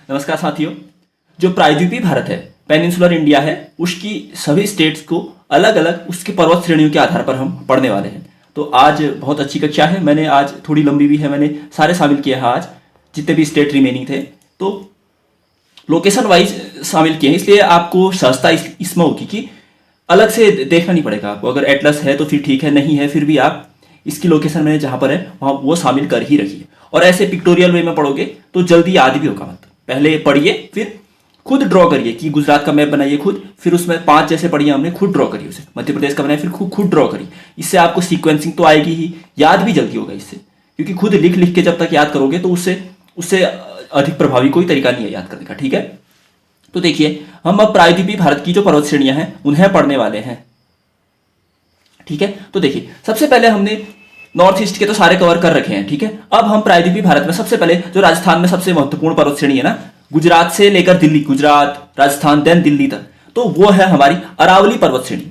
नमस्कार साथियों। जो प्रायद्वीपीय भारत है, पेनिनसुलर इंडिया है, उसकी सभी स्टेट्स को अलग अलग उसके पर्वत श्रेणियों के आधार पर हम पढ़ने वाले हैं। तो आज बहुत अच्छी कक्षा है, मैंने आज थोड़ी लंबी भी है, मैंने सारे शामिल किए हैं आज जितने भी स्टेट रिमेनिंग थे, तो लोकेशन वाइज शामिल किए हैं, इसलिए आपको सहजता इसमें होगी कि अलग से देखना नहीं पड़ेगा आपको। अगर एटलस है तो फिर ठीक है, नहीं है फिर भी आप इसकी लोकेशन में जहाँ पर है वहाँ वो शामिल कर ही रखिए। और ऐसे पिक्टोरियल वे में पढ़ोगे तो जल्दी याद भी होगा। मतलब पहले पढ़िए, फिर खुद ड्रॉ करिए कि गुजरात का मैप बनाइए खुद, फिर उसमें 5 जैसे पढ़िए हमने, खुद ड्रॉ करिए उसे। मध्य प्रदेश का बनाए फिर खुद ड्रॉ करिए। इससे आपको सीक्वेंसिंग तो आएगी ही, याद भी जल्दी होगा इससे, क्योंकि खुद लिख लिख के जब तक याद करोगे तो उससे अधिक प्रभावी कोई तरीका नहीं है याद करने का। ठीक है, तो देखिए हम अब प्रायद्वीपीय भारत की जो पर्वत श्रेणियां हैं उन्हें पढ़ने वाले हैं। ठीक है, तो देखिए सबसे पहले हमने नॉर्थ ईस्ट के तो सारे कवर कर रखे हैं। ठीक है, अब हम प्रायद्वीपीय भारत में सबसे पहले जो राजस्थान में सबसे महत्वपूर्ण पर्वत श्रेणी है ना, गुजरात से लेकर दिल्ली, गुजरात राजस्थान देन दिल्ली तक, तो वो है हमारी अरावली पर्वत श्रेणी।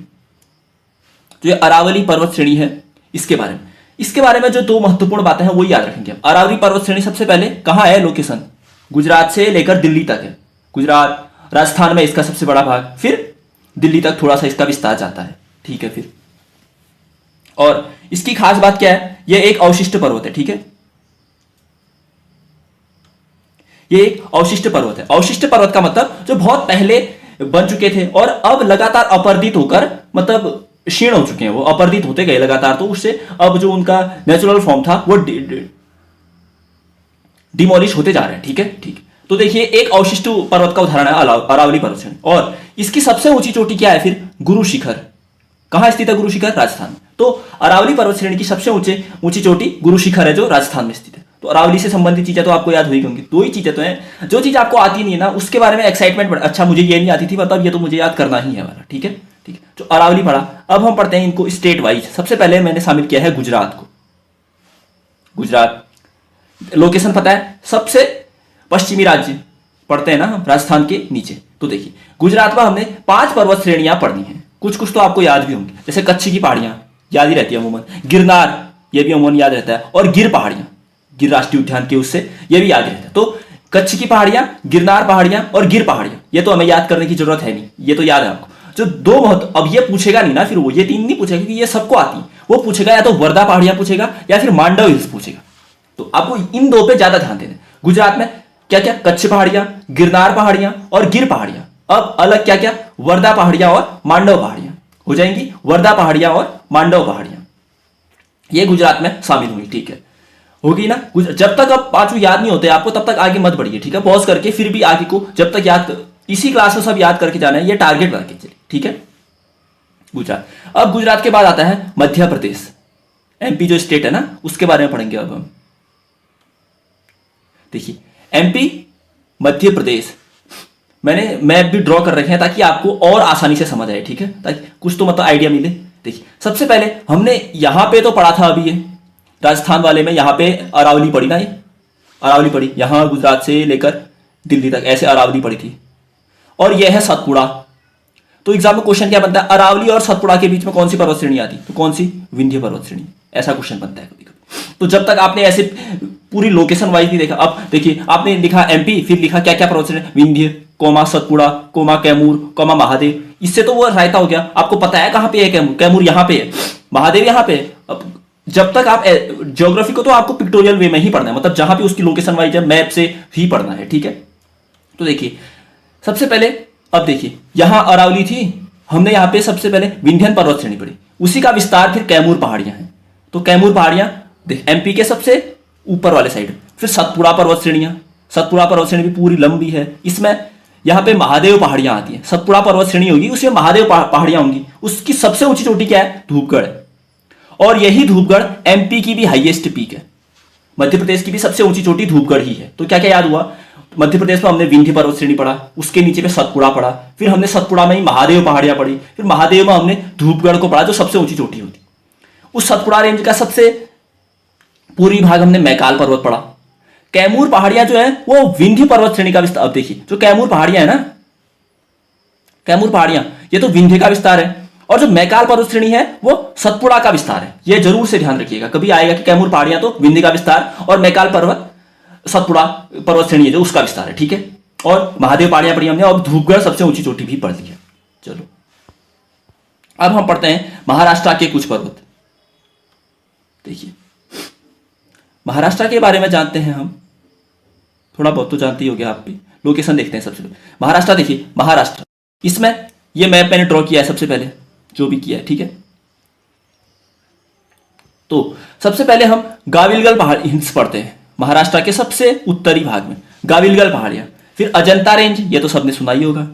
जो ये अरावली पर्वत श्रेणी है इसके बारे में जो 2 महत्वपूर्ण बातें हैं वो याद रखेंगे। अरावली पर्वत श्रेणी सबसे पहले कहां है, लोकेशन गुजरात से लेकर दिल्ली तक है। गुजरात राजस्थान में इसका सबसे बड़ा भाग, फिर दिल्ली तक थोड़ा सा इसका विस्तार जाता है। ठीक है, फिर और इसकी खास बात क्या है, यह एक अवशिष्ट पर्वत है। ठीक है, यह एक अवशिष्ट पर्वत है। अवशिष्ट पर्वत का मतलब जो बहुत पहले बन चुके थे और अब लगातार अपरदित होकर मतलब क्षीण हो चुके हैं, वो अपरदित होते गए लगातार, तो उससे अब जो उनका नेचुरल फॉर्म था वो डिमोलिश होते जा रहे हैं। ठीक है, ठीक। तो देखिए एक अवशिष्ट पर्वत का उदाहरण है अरावली पर्वत श्रेणी। और इसकी सबसे ऊंची चोटी क्या है फिर, गुरु शिखर। कहां स्थित है गुरु शिखर, राजस्थान। तो अरावली पर्वत श्रेणी की सबसे ऊंची चोटी गुरु शिखर है जो राजस्थान में स्थित है। तो अरावली से संबंधित चीजें तो आपको याद हुई होंगी। 2 ही चीजें तो हैं, जो चीज आपको आती नहीं है ना उसके बारे में एक्साइटमेंट, अच्छा मुझे ये नहीं आती थी, मतलब ये तो मुझे याद करना ही है वाला। ठीक है, ठीक है। तो अरावली पढ़ा, अब हम पढ़ते हैं इनको स्टेट वाइज। सबसे पहले मैंने शामिल किया है गुजरात को। गुजरात लोकेशन पता है, सबसे पश्चिमी राज्य पढ़ते हैं ना हम, राजस्थान के नीचे। तो देखिए गुजरात में हमने 5 पर्वत श्रेणियां पढ़नी है, कुछ कुछ तो आपको याद भी होंगी, जैसे कच्छ की पहाड़ियां याद ही रहती है अमूमन, गिरनार ये भी अमूमन याद रहता है, और गिर पहाड़ियां, गिर राष्ट्रीय उद्यान के उससे ये भी याद रहता है। तो कच्छ की पहाड़ियां, गिरनार पहाड़ियां और गिर पहाड़ियां, ये तो हमें याद करने की जरूरत है नहीं, ये तो याद है आपको। जो 2 अब ये पूछेगा नहीं ना, फिर वो ये 3 नहीं पूछेगा क्योंकि ये सबको आती है। वो पूछेगा या तो वर्धा पहाड़ियां पूछेगा या फिर मांडव हिल्स पूछेगा। तो आपको इन 2 पे ज्यादा ध्यान देना। गुजरात में क्या क्या, कच्छ पहाड़ियां, गिरनार पहाड़ियां और गिर पहाड़ियां। अब अलग क्या क्या, वर्धा पहाड़ियां और मांडव पहाड़ियां हो जाएंगी, वर्धा पहाड़ियां और मांडव पहाड़ियां, ये गुजरात में शामिल हुई। ठीक है, होगी ना। जब तक अब 5 याद नहीं होते आपको तब तक आगे मत बढ़िए। ठीक है, पॉज करके फिर भी आगे को जब तक याद, इसी क्लास में सब याद करके जाना है, ये टारगेट बना के चलिए। ठीक है, गुजरात। अब गुजरात के बाद आता है मध्य प्रदेश, एमपी जो स्टेट है ना उसके बारे में पढ़ेंगे अब हम। देखिए एमपी, मध्य प्रदेश, मैंने मैप भी ड्रॉ कर रखे हैं ताकि आपको और आसानी से समझ आए। ठीक है, ताकि कुछ तो मतलब आइडिया मिले। देखिए सबसे पहले हमने यहां पे तो पढ़ा था अभी, ये राजस्थान वाले में यहां पे अरावली पढ़ी ना, ये अरावली पढ़ी, यहां गुजरात से लेकर दिल्ली तक ऐसे अरावली पढ़ी थी। और यह है सतपुड़ा। तो एग्जाम में क्वेश्चन क्या बनता है, अरावली और सतपुड़ा के बीच में कौन सी पर्वत श्रेणी आती, तो कौन सी, विंध्य पर्वत श्रेणी, ऐसा क्वेश्चन बनता है कभी कभी। तो जब तक आपने ऐसे पूरी लोकेशन वाइज नहीं देखा, अब देखिए आपने लिखा एमपी, फिर लिखा क्या क्या पर्वत श्रेणी, Vindhya comma Satpura comma Kaimur comma Mahadev, इससे तो वो रायता हो गया। आपको पता है कहां पे है कैमूर, कैमूर यहां पे है, महादेव यहां पे है। अब जब तक आप ज्योग्राफी को तो आपको पिक्टोरियल वे में ही पढ़ना है, मतलब जहां पे उसकी लोकेशन वाइज है मैप से ही पढ़ना है। ठीक है, तो देखिए सबसे पहले, अब देखिए यहां अरावली थी, हमने यहां पे सबसे पहले विंध्यन पर्वत श्रेणी पढ़ी, उसी का विस्तार फिर कैमूर पहाड़ियां हैं। तो कैमूर पहाड़ियां देख एमपी के सबसे ऊपर वाले साइड। फिर सतपुड़ा पर्वत श्रेणियां, सतपुड़ा पर्वत श्रेणी भी पूरी लंबी है, इसमें यहां पे महादेव पहाड़ियां आती हैं। सतपुड़ा पर्वत श्रेणी होगी उसमें महादेव पहाड़ियां होंगी। उसकी सबसे ऊंची चोटी क्या है, धूपगढ़ है, और यही धूपगढ़ एमपी की भी हाईएस्ट पीक है। मध्य प्रदेश की भी सबसे ऊंची चोटी धूपगढ़ ही है। तो क्या क्या याद हुआ, मध्य प्रदेश में हमने विंध्य पर्वत श्रेणी पढ़ा, उसके नीचे पे सतपुड़ा पढ़ा, फिर हमने सतपुड़ा में ही महादेव पहाड़ियां पढ़ी, फिर महादेव में हमने धूपगढ़ को पढ़ा जो सबसे ऊंची चोटी होती। उस सतपुड़ा रेंज का सबसे पूर्वी भाग हमने मैकाल पर्वत पढ़ा। कैमूर पहाड़ियां जो है वो विंध्य पर्वत श्रेणी का विस्तार। अब देखिए जो कैमूर पहाड़ियां है ना, कैमूर पहाड़ियां ये तो विंध्य का विस्तार है, और जो मैकाल पर्वत श्रेणी है वो सतपुड़ा का विस्तार है। ये जरूर से ध्यान रखिएगा, कभी आएगा कि कैमूर पहाड़ियां तो विंध्य का विस्तार और मैकाल पर्वत सतपुड़ा पर्वत श्रेणी है जो उसका विस्तार है। ठीक है, और महादेव पहाड़ियां पढ़ी हमने, और धूपगढ़ सबसे ऊंची चोटी भी पढ़ ली है। चलो अब हम पढ़ते हैं महाराष्ट्र के कुछ पर्वत। देखिए महाराष्ट्र के बारे में जानते हैं हम, थोड़ा बहुत तो जानते ही होंगे आप भी। लोकेशन देखते हैं सबसे पहले महाराष्ट्र। देखिए महाराष्ट्र, इसमें ये मैप मैंने ड्रॉ किया है सबसे पहले, जो भी किया है, ठीक है। तो सबसे पहले हम गाविलगढ़ पहाड़ हिल्स पढ़ते हैं, महाराष्ट्र के सबसे उत्तरी भाग में गाविलगढ़ पहाड़ियां, फिर अजंता रेंज, ये तो सबने सुना ही होगा,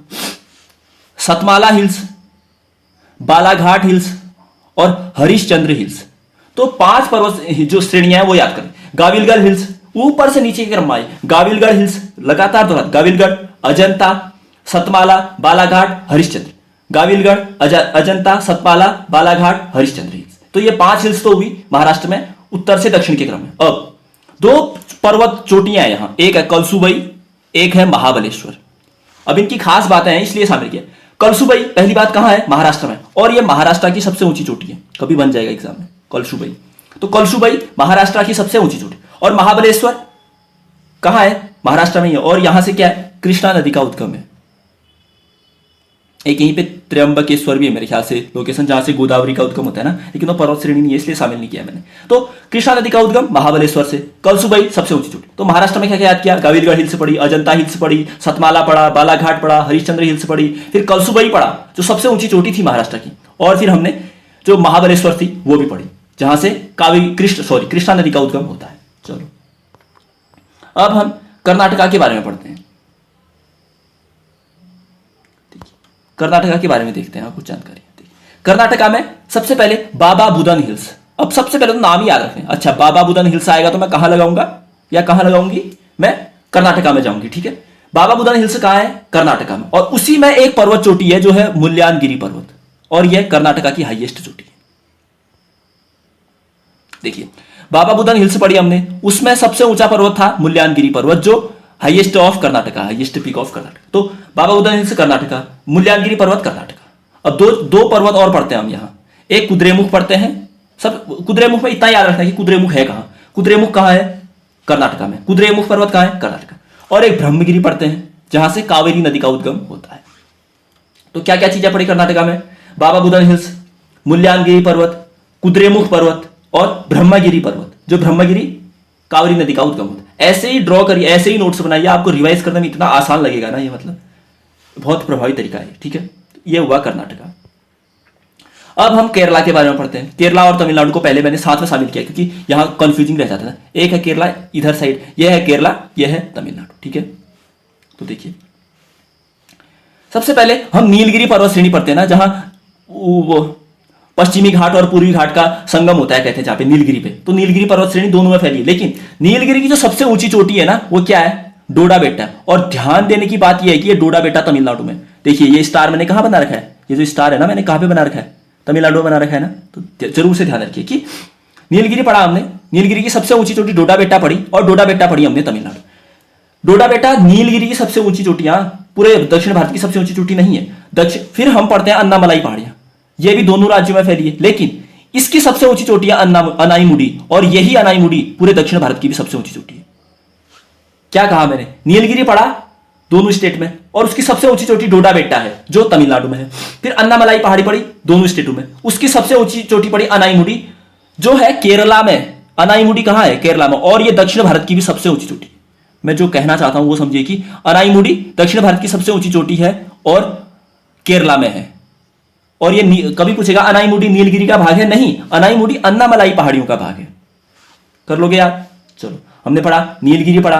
सतमाला हिल्स, बालाघाट हिल्स और हरिश्चंद्र हिल्स। तो 5 पर्वत जो श्रेणियां हैं वो याद करें। गाविलगढ़ हिल्स ऊपर से नीचे की क्रम में आई, गाविलगढ़ हिल्स लगातार दोहरा, गाविलगढ़, अजंता, सतमाला, बालाघाट, हरिश्चंद्र, गाविलगढ़, अजंता, सतमाला, बालाघाट, हरिश्चंद्र हिल्स। तो ये 5 हिल्स तो हुई महाराष्ट्र में उत्तर से दक्षिण के क्रम में। अब 2 पर्वत चोटियां हैं यहां, एक है कलसुबई, एक है महाबलेश्वर। अब इनकी खास बातें हैं इसलिए शामिल किया। कलसुबई पहली बात कहां है? महाराष्ट्र में, और ये महाराष्ट्र की सबसे ऊंची चोटी है, कभी बन जाएगा एग्जाम में कलसुबई। तो कलसुबई महाराष्ट्र की सबसे ऊंची चोटी, और महाबलेश्वर कहां है? महाराष्ट्र में ही है, और यहां से क्या है? कृष्णा नदी का उद्गम है। एक यहीं पे त्र्यंबकेश्वर भी है मेरे ख्याल से लोकेशन, जहां से गोदावरी का उद्गम होता है ना, लेकिन वो पर्वत श्रेणी नहीं है इसलिए शामिल नहीं किया मैंने। तो कृष्णा नदी का उद्गम महाबलेश्वर से, कलसुबई सबसे ऊंची चोटी। तो महाराष्ट्र में क्या क्या याद किया? गाविलगढ़ हिल्स पड़ी, अजंता हिल्स पड़ी, सतमाला पड़ा, बालाघाट पड़ा, हरिश्चंद्र हिल्स पड़ी, फिर कलसुबई पड़ा जो सबसे ऊंची चोटी थी महाराष्ट्र की, और फिर हमने जो महाबलेश्वर थी वो भी पड़ी, जहां से कृष्णा नदी का उद्गम होता है। चलो अब हम कर्नाटका के बारे में पढ़ते हैं। कर्नाटका के बारे में देखते हैं कुछ जानकारी। कर्नाटका में सबसे पहले बाबा बुदन हिल्स। अब सबसे पहले तो नाम ही याद रखें। अच्छा, बाबा बुदन हिल्स आएगा तो मैं कहां लगाऊंगा या कहां लगाऊंगी? मैं कर्नाटका में जाऊंगी, ठीक है। बाबा बुदन हिल्स कहां है? कर्नाटका में, और उसी में एक पर्वत चोटी है जो है मुल्यानगिरी पर्वत, और यह कर्नाटका की हाईएस्ट चोटी है। देखिए बाबा बुदन हिल्स पढ़ी हमने, उसमें सबसे ऊंचा पर्वत था मुल्यानगिरी पर्वत, जो highest of Karnataka, highest peak of Karnataka. तो बाबा बुदन हिल्स कर्नाटका, मुल्यानगिरी पर्वत कर्नाटका। अब दो पर्वत और पढ़ते हैं हम यहाँ। एक कुद्रेमुख पढ़ते हैं, सब कुद्रेमुख में इतना याद रखना है कि कुद्रेमुख है कहां। कुद्रेमुख कहां है? कर्नाटका में। कुद्रेमुख पर्वत कहां है? कर्नाटका। और एक ब्रह्मगिरी पढ़ते हैं जहां से कावेरी नदी का उद्गम होता है। तो क्या क्या चीजें पढ़ी कर्नाटका में? बाबा बुदन हिल्स, मुल्यानगिरी पर्वत, कुद्रेमुख पर्वत और ब्रह्मगिरी पर्वत, जो ब्रह्मगिरी कावेरी नदी का उद्गम होता है। ऐसे ही ड्रॉ करिए, ऐसे ही नोट्स बनाइए, आपको रिवाइज करने में इतना आसान लगेगा ना, ये मतलब बहुत प्रभावी तरीका है, ठीक है। ये हुआ कर्नाटका। अब हम केरला के बारे में पढ़ते हैं। केरला और तमिलनाडु को पहले मैंने साथ में शामिल किया क्योंकि यहां कंफ्यूजिंग रह जाता था। एक है केरला इधर साइड, यह है केरला, यह है तमिलनाडु, ठीक है। तो देखिए सबसे पहले हम नीलगिरी पर्वत श्रेणी पढ़ते हैं ना, जहां वो पश्चिमी घाट और पूर्वी घाट का संगम होता है, कहते हैं जहां पे नीलगिरी पे। तो नीलगिरी पर्वत श्रेणी दोनों में फैली है, लेकिन नीलगिरी की जो सबसे ऊंची चोटी है ना, वो क्या है? डोडा बेट्टा। और ध्यान देने की बात यह है कि ये डोडा बेट्टा तमिलनाडु में। देखिए ये स्टार मैंने कहां बना रखा है? ये जो स्टार है ना, मैंने कहां पे बना रखा है? तमिलनाडु में बना रखा है ना। तो जरूर से ध्यान रखिए कि नीलगिरी पढ़ा हमने, नीलगिरी की सबसे ऊंची चोटी डोडा बेट्टा पढ़ी, और डोडा बेट्टा पढ़ी हमने तमिलनाडु। डोडा बेट्टा नीलगिरी की सबसे ऊंची चोटियां, पूरे दक्षिण भारत की सबसे ऊंची चोटी नहीं है। फिर हम पढ़ते हैं अन्नामलाई पहाड़ियां, ये भी दोनों राज्यों में फैली है, लेकिन इसकी सबसे ऊंची चोटियां अनाईमुडी, और यही अनाईमुडी पूरे दक्षिण भारत की भी सबसे ऊंची चोटी है। क्या कहा मैंने? नीलगिरी पढ़ा दोनों स्टेट में, और उसकी सबसे ऊंची चोटी डोडा बेट्टा है जो तमिलनाडु में है। फिर अन्नामलाई पहाड़ी पड़ी दोनों स्टेटों में, उसकी सबसे ऊंची चोटी पड़ी अनाईमुडी जो है केरला में। अनाईमुडी कहां है? केरला में, और यह दक्षिण भारत की भी सबसे ऊंची चोटी। मैं जो कहना चाहता हूं वो समझिए कि अनाईमुडी दक्षिण भारत की सबसे ऊंची चोटी है और केरला में है। और ये कभी पूछेगा अनाईमुडी नीलगिरी का भाग है? नहीं, अनाईमुडी अन्नामलाई पहाड़ियों का भाग है। कर लोगे याद? चलो हमने पढ़ा नीलगिरी पढ़ा,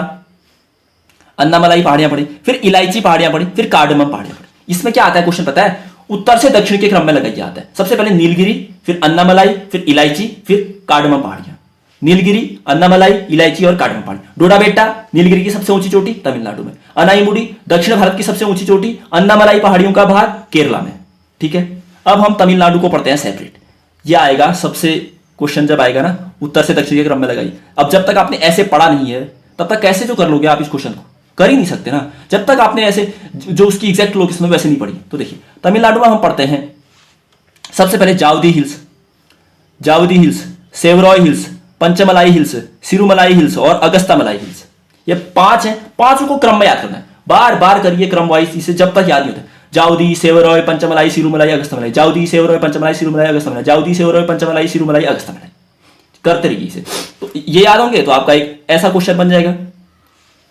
अन्नामलाई पहाड़ियां पढ़ी, फिर इलायची पहाड़ियां पढ़ी, फिर कार्डमम पहाड़ियां पढ़ी। इसमें क्या आता है क्वेश्चन पता है? उत्तर से दक्षिण के क्रम में लगाया जाता है। सबसे पहले नीलगिरी, फिर अन्नामलाई, फिर इलायची, फिर कार्डमम पहाड़ियां। नीलगिरी, अन्नामलाई, इलायची और कार्डमम पहाड़ी। डोडा बेट्टा नीलगिरी की सबसे ऊंची चोटी तमिलनाडु में। अनाईमुडी दक्षिण भारत की सबसे ऊंची चोटी, अन्नामलाई पहाड़ियों का भाग केरला में, ठीक है। अब हम तमिलनाडु को पढ़ते हैं सेपरेट। यह आएगा सबसे क्वेश्चन जब आएगा ना, उत्तर से दक्षिण के क्रम में लगाई। अब जब तक आपने ऐसे पढ़ा नहीं है तब तक कैसे जो कर लोगे आप इस क्वेश्चन को? कर ही नहीं सकते ना, जब तक आपने ऐसे जो उसकी एग्जैक्ट लोकेशन वैसे नहीं पढ़ी। तो देखिए तमिलनाडु में हम पढ़ते हैं सबसे पहले Javadi hills, Shevaroy hills, Pachamalai hills, Sirumalai hills और अगस्ता मलाई हिल्स। ये 5 हैं, 5 को क्रम में याद करना है। बार बार करिए क्रम वाइज, इसे जब तक याद नहीं होता। जाउदी सेवरॉय पंचमलाई सिरुमलाई अगस्तमलाई, जाउदी सेवरॉय पंचमलाई सिरुमलाई अगस्तमलाई, जाउदी सेवरॉय पंचमलाई सिरुमलाई अगस्तमलाई, करते रहिए इसे। तो ये याद होंगे तो आपका एक ऐसा क्वेश्चन बन जाएगा,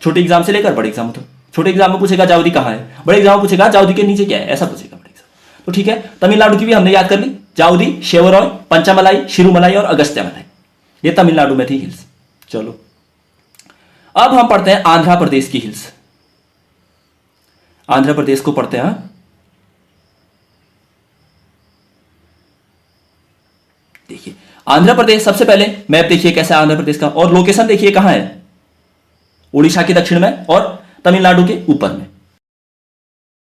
छोटे एग्जाम से लेकर बड़े एग्जाम तक। छोटे एग्जाम में पूछेगा जाउदी कहाँ है, बड़े एग्जाम में पूछेगा जाउदी के नीचे क्या है, ऐसा पूछेगा बड़े एग्जाम। तो ठीक है, तमिलनाडु की भी हमने याद कर ली, जाउदी शेवरॉय पंचमलाई शिरुमलाई और अगस्त्यमलाई, ये तमिलनाडु में थी हिल्स। चलो अब हम पढ़ते हैं आंध्र प्रदेश की हिल्स। आंध्र प्रदेश को पढ़ते हैं। देखिए आंध्र प्रदेश, सबसे पहले मैप देखिए कैसा है आंध्र प्रदेश का, और लोकेशन देखिए कहां है, उड़ीसा के दक्षिण में और तमिलनाडु के ऊपर में।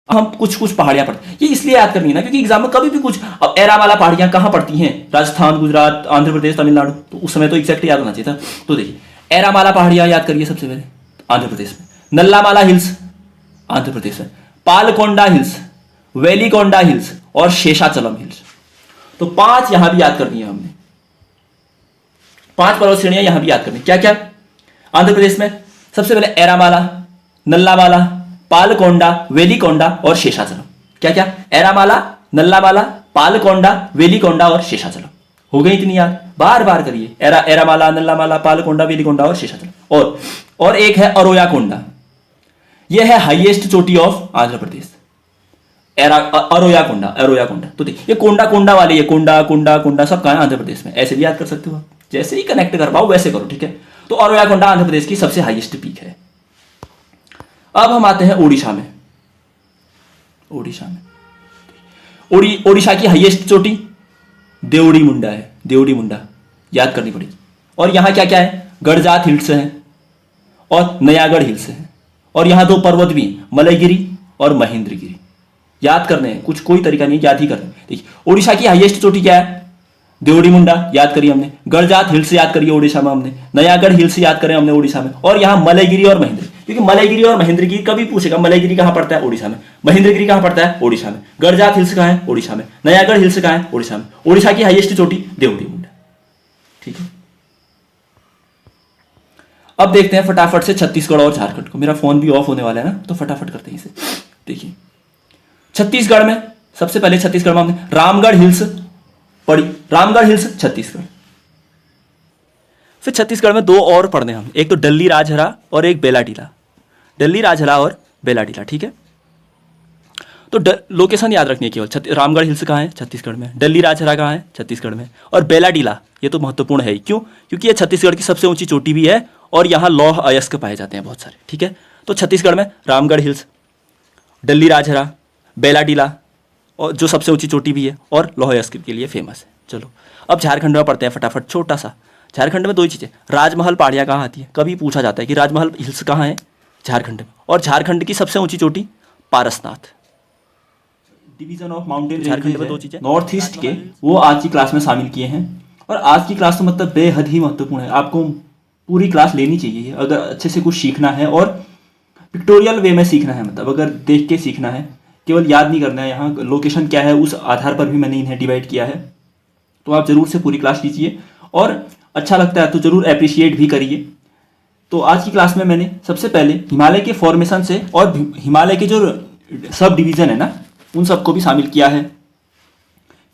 हम कुछ कुछ पहाड़ियां पढ़ते हैं, ये इसलिए याद करनी है ना क्योंकि एग्जाम में कभी भी कुछ, अब एरामाला पहाड़ियां कहां पड़ती हैं, राजस्थान, गुजरात, आंध्र प्रदेश, तमिलनाडु, तो उस समय तो एग्जैक्ट याद होना चाहिए था। तो देखिए एरामाला पहाड़ियां याद करिए सबसे पहले, आंध्र प्रदेश में। नल्लामाला हिल्स आंध्र प्रदेश में, पालकोंडा हिल्स, वेलिकोंडा हिल्स और शेषाचलम हिल्स। तो 5 यहां भी याद करनी है हमने, 5 पर्वत श्रेणियां यहां भी याद करनी। क्या क्या आंध्र प्रदेश में, सबसे पहले एरामाला, नल्लामाला, पालकोंडा, वेलिकोंडा और शेषाचलम। क्या क्या, एरामाला, नल्लामाला, पालकोंडा, वेलिकोंडा और शेषाचलम। हो गई इतनी याद, बार बार करिए, एरामाला, नल्लामाला, पालकोंडा, वेलिकोंडा और शेषाचलम। और एक है अरोयाकोंडा, यह है हाईएस्ट चोटी ऑफ आंध्र प्रदेश, अरोयाकोंडा, अरोयाकोंडा। तो देखिए ये कोंडा कोंडा वाली है, कोंडा कोंडा कोंडा सब कहां है, आंध्र प्रदेश में। ऐसे भी याद कर सकते हो आप, जैसे ही कनेक्ट कर पाओ वैसे करो, ठीक है। तो अरोयाकोंडा आंध्र प्रदेश की सबसे हाईएस्ट पीक है। अब हम आते हैं ओडिशा में। ओडिशा में ओडिशा की हाईएस्ट चोटी देवड़ी मुंडा है, देवड़ी मुंडा याद करनी पड़ेगी। और यहां क्या क्या है, गड़जात हिल्स है और नयागढ़ हिल्स है, और यहां 2 पर्वत भी हैं, मलयगिरी और महेंद्रगिरी। याद करने हैं, कुछ कोई तरीका नहीं, याद ही करना है। देखिए ओडिशा की हाईएस्ट चोटी क्या है, देवड़ी मुंडा याद करिए हमने, गड़जात हिल्स याद करिए ओडिशा में हमने, नयागढ़ हिल्स याद करें हमने ओडिशा में, और यहां मलयगिरी और महेंद्र, क्योंकि मलयगिरी और महेंद्रगिरी कभी पूछेगा, मलयगिरी कहां पड़ता है, ओडिशा में, महेंद्रगिरी कहां पड़ता है, ओडिशा में, गड़जात हिल्स कहां है, ओडिशा में, नयागढ़ हिल्स कहां है, ओडिशा में। ओडिशा की हाईएस्ट चोटी देवड़ी मुंडा, ठीक है। अब देखते हैं फटाफट से छत्तीसगढ़ और झारखंड को। मेरा फोन भी ऑफ होने वाला है ना, तो फटाफट करते हैं इसे। देखिए छत्तीसगढ़ में, सबसे पहले छत्तीसगढ़ में हमने रामगढ़ हिल्स पढ़ी, रामगढ़ हिल्स छत्तीसगढ़। फिर छत्तीसगढ़ में 2 और पढ़ने हम, एक तो डल्ली राजहरा और एक बेलाडीला, डल्ली राजहरा और बेलाडीला, ठीक है। तो लोकेशन याद रखनी है केवल, रामगढ़ हिल्स कहाँ है, छत्तीसगढ़ में, डल्ली राजहरा कहाँ है, छत्तीसगढ़ में, और बेलाडीला ये तो महत्वपूर्ण है। क्यों, क्योंकि ये छत्तीसगढ़ की सबसे ऊंची चोटी भी है और यहाँ लौह अयस्क पाए जाते हैं बहुत सारे, ठीक है। तो छत्तीसगढ़ में रामगढ़ हिल्स, डल्ली राजहरा, बेलाडीला, और जो सबसे ऊंची चोटी भी है और लौह अयस्क के लिए फेमस है। चलो अब झारखंड में पढ़ते हैं फटाफट, छोटा सा। झारखंड में 2 ही चीज़ें, राजमहल पहाड़ियाँ कहाँ आती है, कभी पूछा जाता है कि राजमहल हिल्स कहाँ है, झारखंड में। और झारखंड की सबसे ऊंची चोटी Parasnath. Division of mountain Jharkhand में 2 चीज़ें नॉर्थ ईस्ट के, वो आज की क्लास में शामिल किए हैं। और आज की क्लास तो मतलब बेहद ही महत्वपूर्ण है, आपको पूरी क्लास लेनी चाहिए अगर अच्छे से कुछ सीखना है, और पिक्टोरियल वे में सीखना है, मतलब अगर देख के सीखना है, केवल याद नहीं करना है। यहाँ लोकेशन क्या है उस आधार पर भी मैंने इन्हें डिवाइड किया है। तो आप जरूर से पूरी क्लास लीजिए, और अच्छा लगता है तो जरूर अप्रिशिएट भी करिए। तो आज की क्लास में मैंने सबसे पहले हिमालय के फॉर्मेशन से और हिमालय के जो सब डिवीज़न है ना, उन सबको भी शामिल किया है।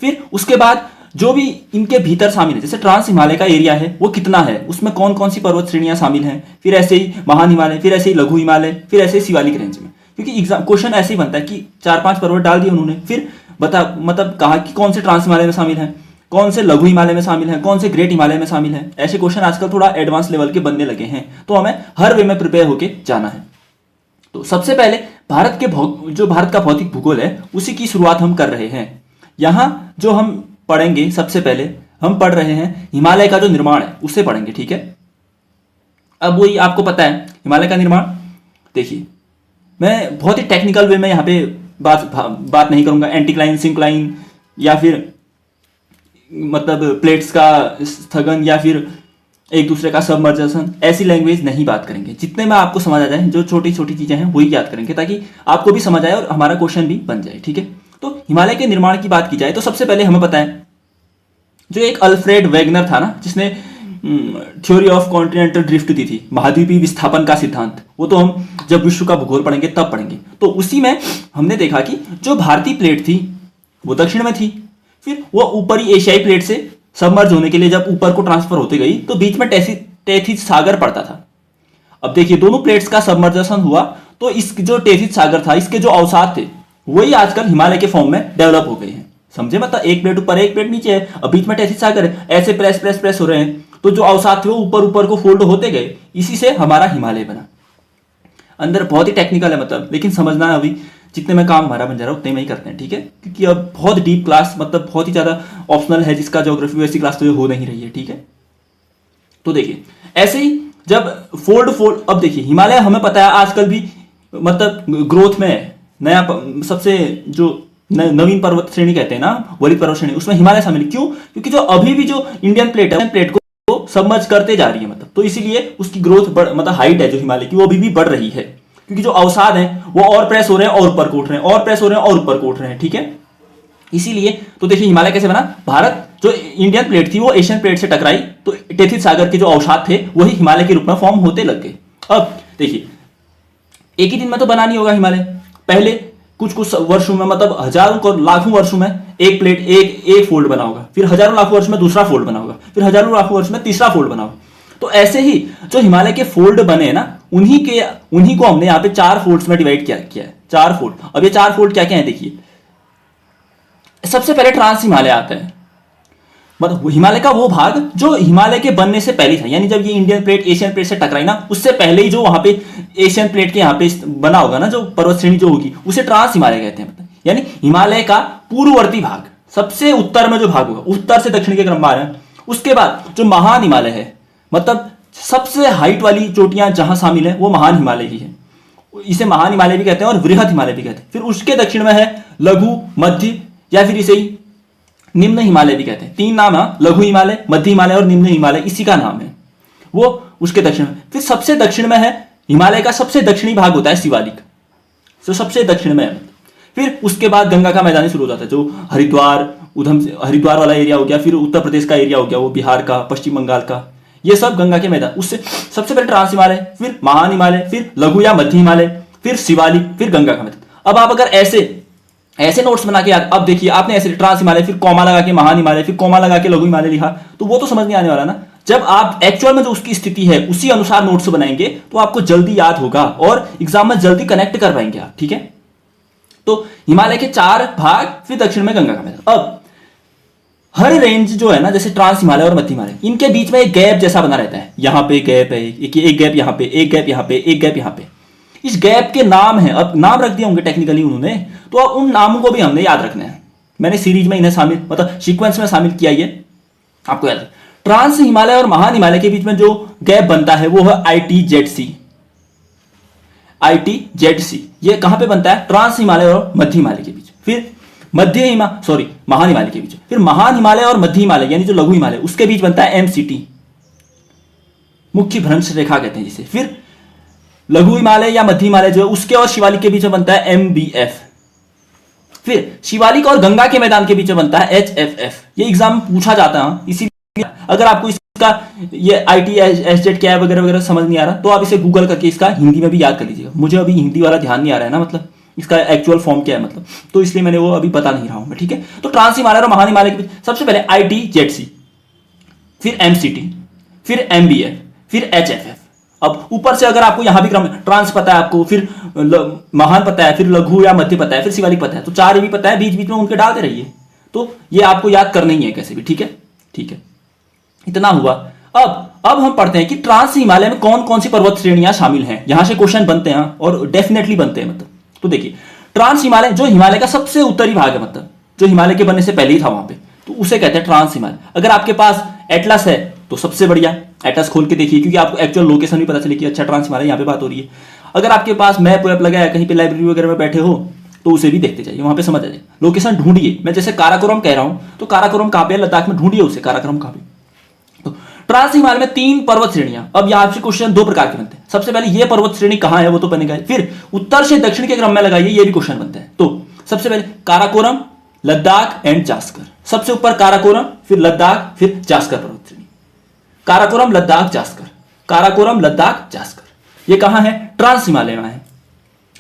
फिर उसके बाद जो भी इनके भीतर शामिल है, जैसे ट्रांस हिमालय का एरिया है वो कितना है, उसमें कौन कौन सी पर्वत श्रेणियां शामिल हैं, फिर ऐसे ही महान हिमालय, फिर ऐसे ही लघु हिमालय, फिर ऐसे ही शिवालिक रेंज में। क्योंकि एग्जाम क्वेश्चन ऐसे ही बनता है कि 4-5 पर्वत डाल दिए उन्होंने, फिर मतलब कहा कि कौन से ट्रांस हिमालय में शामिल है, कौन से लघु हिमालय में शामिल है, कौन से ग्रेट हिमालय में शामिल है। ऐसे क्वेश्चन आजकल थोड़ा एडवांस लेवल के बनने लगे हैं, तो हमें हर वे में प्रिपेयर होकर जाना है। तो सबसे पहले जो भारत का भौतिक भूगोल है उसी की शुरुआत हम कर रहे हैं। यहाँ जो हम पढ़ेंगे, सबसे पहले हम पढ़ रहे हैं हिमालय का जो निर्माण है उसे पढ़ेंगे, ठीक है। अब वही आपको पता है हिमालय का निर्माण। देखिए मैं बहुत ही टेक्निकल वे में यहाँ पे बात नहीं करूँगा, एंटीक्लाइन, सिंक्लाइन, या फिर मतलब प्लेट्स का स्थगन, या फिर एक दूसरे का सबमर्जन, ऐसी लैंग्वेज नहीं बात करेंगे। जितने में आपको समझ आ जाए, जो छोटी छोटी चीज़ें हैं वही याद करेंगे, ताकि आपको भी समझ आए और हमारा क्वेश्चन भी बन जाए, ठीक है। तो हिमालय के निर्माण की बात की जाए तो सबसे पहले हमें पता है जो एक अल्फ्रेड वेगनर था ना, जिसने थ्योरी ऑफ कॉन्टिनेंटल ड्रिफ्ट दी थी, महाद्वीपीय विस्थापन का सिद्धांत, वो तो हम जब विश्व का भूगोल पढ़ेंगे तब पढ़ेंगे। तो उसी में हमने देखा कि जो भारतीय प्लेट थी वो दक्षिण में थी, फिर वो ऊपरी एशियाई प्लेट से सबमर्ज होने के लिए जब ऊपर को ट्रांसफर होती गई तो बीच में टेथिस सागर पड़ता था। अब देखिए दोनों प्लेट्स का सबमर्जन हुआ तो इस जो टेथिस सागर था, इसके जो अवसाद थे वही आजकल हिमालय के फॉर्म में डेवलप हो गए हैं। समझे? मतलब एक प्लेट ऊपर एक प्लेट नीचे है, अब बीच में टेथिस सागर है, ऐसे प्रेस प्रेस प्रेस हो रहे हैं, तो जो अवसाद थे वो ऊपर ऊपर को फोल्ड होते गए, इसी से हमारा हिमालय बना। अंदर बहुत ही टेक्निकल है मतलब, लेकिन समझना है अभी जितने में काम हमारा बन जा रहा है उतने में ही करते हैं, ठीक है? क्योंकि अब बहुत डीप क्लास मतलब बहुत ही ज्यादा ऑप्शनल है, जिसका ज्योग्राफी वैसी क्लास तो हो नहीं रही है, ठीक है? तो देखिए ऐसे ही जब फोल्ड अब देखिए हिमालय हमें पता है आजकल भी मतलब ग्रोथ में है। नया सबसे जो नवीन पर्वत श्रेणी कहते हैं ना, वरित पर्वत श्रेणी, उसमें हिमालय शामिल। क्यों? क्योंकि जो अभी भी जो इंडियन प्लेट है, प्लेट को सबमर्ज करते जा रही है मतलब, तो इसीलिए उसकी ग्रोथ मतलब हाइट है जो हिमालय की वो अभी भी बढ़ रही है, क्योंकि जो अवसाद है वो और प्रेस हो रहे हैं और ऊपर को उठ रहे हैं, और प्रेस हो रहे हैं और ऊपर को उठ रहे हैं, ठीक है? इसीलिए तो देखिए हिमालय कैसे बना। भारत जो इंडियन प्लेट थी वो एशियन प्लेट से टकराई तो टेथिस सागर के जो अवसाद थे वही हिमालय के रूप में फॉर्म होते लग गए। अब देखिए एक ही दिन में तो बना नहीं होगा हिमालय, पहले कुछ कुछ वर्षों में मतलब हजारों लाखों वर्षों में एक प्लेट एक फोल्ड बना होगा, फिर हजारों लाखों वर्ष में दूसरा फोल्ड बना होगा, फिर हजारों लाखों वर्ष में तीसरा फोल्ड बना होगा। तो ऐसे ही जो हिमालय के फोल्ड बने ना उन्हीं को हमने यहाँ पे 4 फोल्ड्स में डिवाइड किया है, 4 फोल्ड। अब ये 4 फोल्ड क्या क्या है देखिए। सबसे पहले ट्रांस हिमालय आता है, मतलब हिमालय का वो भाग जो हिमालय के बनने से पहले था, यानी जब ये इंडियन प्लेट एशियन प्लेट से टकराई ना उससे पहले ही जो वहां पे एशियन प्लेट के यहाँ पे बना होगा ना जो पर्वत श्रेणी जो होगी उसे ट्रांस हिमालय कहते हैं। मतलब यानी हिमालय का पूर्ववर्ती भाग, सबसे उत्तर में जो भाग होगा, उत्तर से दक्षिण के क्रम में आ रहा है। उसके बाद जो महान हिमालय है, मतलब सबसे हाइट वाली चोटियां जहां शामिल है वो महान हिमालय ही है, इसे महान हिमालय भी कहते हैं और वृहद हिमालय भी कहते हैं। फिर उसके दक्षिण में है लघु, मध्य या फिर इसे ही निम्न हिमालय भी कहते हैं। 3 नाम है, लघु हिमालय, मध्य हिमालय और निम्न हिमालय, इसी का नाम है वो उसके दक्षिण में। फिर सबसे दक्षिण में है हिमालय का सबसे दक्षिणी भाग होता है शिवालिक, जो सबसे दक्षिण में है। फिर उसके बाद गंगा का मैदान शुरू हो जाता है, जो हरिद्वार वाला एरिया हो गया, फिर उत्तर प्रदेश का एरिया हो गया, वो बिहार का, पश्चिम बंगाल का, ये सब गंगा के मैदान। उससे सबसे पहले ट्रांस हिमालय, फिर महान हिमालय, फिर लघु या मध्य हिमालय, फिर शिवालिक, फिर गंगा का मैदान। अब आप अगर ऐसे नोट्स बना के अब देखिए आपने ऐसे ट्रांस हिमालय, फिर कॉमा लगा के महान हिमालय, फिर कॉमा लगा के लघु हिमालय लिखा, तो वो तो समझ नहीं आने वाला ना। जब आप एक्चुअल में जो उसकी स्थिति है उसी अनुसार नोट्स बनाएंगे तो आपको जल्दी याद होगा और एग्जाम में जल्दी कनेक्ट कर पाएंगे आप, ठीक है? तो हिमालय के 4 भाग, फिर दक्षिण में गंगा का मैदान। अब हर रेंज जो है ना, जैसे ट्रांस हिमालय और मध्य हिमालय, इनके बीच में एक गैप जैसा बना रहता है। यहां पे गैप है, एक गैप यहां पे, एक गैप यहां पे, एक गैप यहां पे। इस गैप के नाम है, अब नाम रख दिए होंगे टेक्निकली उन्होंने, तो अब उन नामों को भी हमने याद रखना है। मैंने सीरीज में इन्हें शामिल मतलब सीक्वेंस में शामिल किया, ये आपको याद है। ट्रांस हिमालय और महान हिमालय के बीच में जो गैप बनता है वो है ITZC। ये कहां पे बनता है? ट्रांस हिमालय और मध्य हिमालय के बीच। फिर महान हिमालय के बीच। फिर महान हिमालय और मध्य हिमालय यानी जो लघु हिमालय, उसके बीच बनता है MCT, मुख्य भ्रंश रेखा कहते हैं जिसे। फिर लघु हिमालय या मध्य हिमालय जो है उसके और शिवालिक के बीच में बनता है MBF। फिर शिवालिक और गंगा के मैदान के बीच में बनता है HFF। ये एग्जाम में पूछा जाता है, इसीलिए अगर आपको इसका ये ITSZ क्या है वगैरह वगैरह समझ नहीं आ रहा तो आप इसे गूगल करके इसका हिंदी में भी याद कर लीजिएगा। मुझे अभी हिंदी वाला ध्यान नहीं आ रहा है ना, मतलब इसका एक्चुअल फॉर्म क्या है मतलब, तो इसलिए मैंने वो अभी बता नहीं रहा हूं मैं, ठीक है? तो ट्रांस हिमालय और महान हिमालय के बीच सबसे पहले ITZC, फिर MCT, फिर MBF, फिर HFF। अब ऊपर से अगर आपको यहां भी क्रम ट्रांस पता है आपको, फिर महान पता है, फिर लघु या मध्य पता है, फिर शिवालिक पता है, तो 4 भी पता है, बीच बीच में उनके डालते रहिए, तो ये आपको याद करना ही है कैसे भी, ठीक है? ठीक है, इतना हुआ। अब हम पढ़ते हैं कि ट्रांस हिमालय में कौन कौन सी पर्वत श्रेणियां शामिल हैं। यहां से क्वेश्चन बनते हैं और डेफिनेटली बनते हैं मतलब। तो देखिए ट्रांस हिमालय जो हिमालय का सबसे उत्तरी भाग है, मतलब जो हिमालय के बनने से पहले ही था वहां पे, तो उसे कहते हैं ट्रांस हिमालय। अगर आपके पास एटलस है तो सबसे बढ़िया, एटलस खोल के देखिए क्योंकि आपको एक्चुअल लोकेशन भी पता चले कि अच्छा ट्रांस हिमालय यहाँ पे बात हो रही है। अगर आपके पास मैप वैप लगा है, कहीं पे लाइब्रेरी वगैरह में बैठे हो तो उसे भी देखते जाइए, वहां पे समझ आ जाए। लोकेशन ढूंढिए, मैं जैसे काराकोरम कह रहा हूं तो काराकोरम कहां पे है, लद्दाख में, ढूंढिए उसे काराकोरम कहां पे। तो ट्रांस हिमालय में 3 पर्वत श्रेणियां। अब यहां से क्वेश्चन 2 प्रकार के बनते हैं। सबसे पहले ये पर्वत श्रेणी कहां है वो तो बनेगा, फिर उत्तर से दक्षिण के क्रम में लगाइए, ये भी क्वेश्चन बनते हैं। तो सबसे पहले काराकोरम, लद्दाख एंड जास्कर। सबसे ऊपर काराकोरम, फिर लद्दाख, फिर जास्कर पर्वत श्रेणी। काराकोरम लद्दाख जास्कर, काराकोरम लद्दाख जास्कर, ये कहां है? ट्रांस हिमालय में है,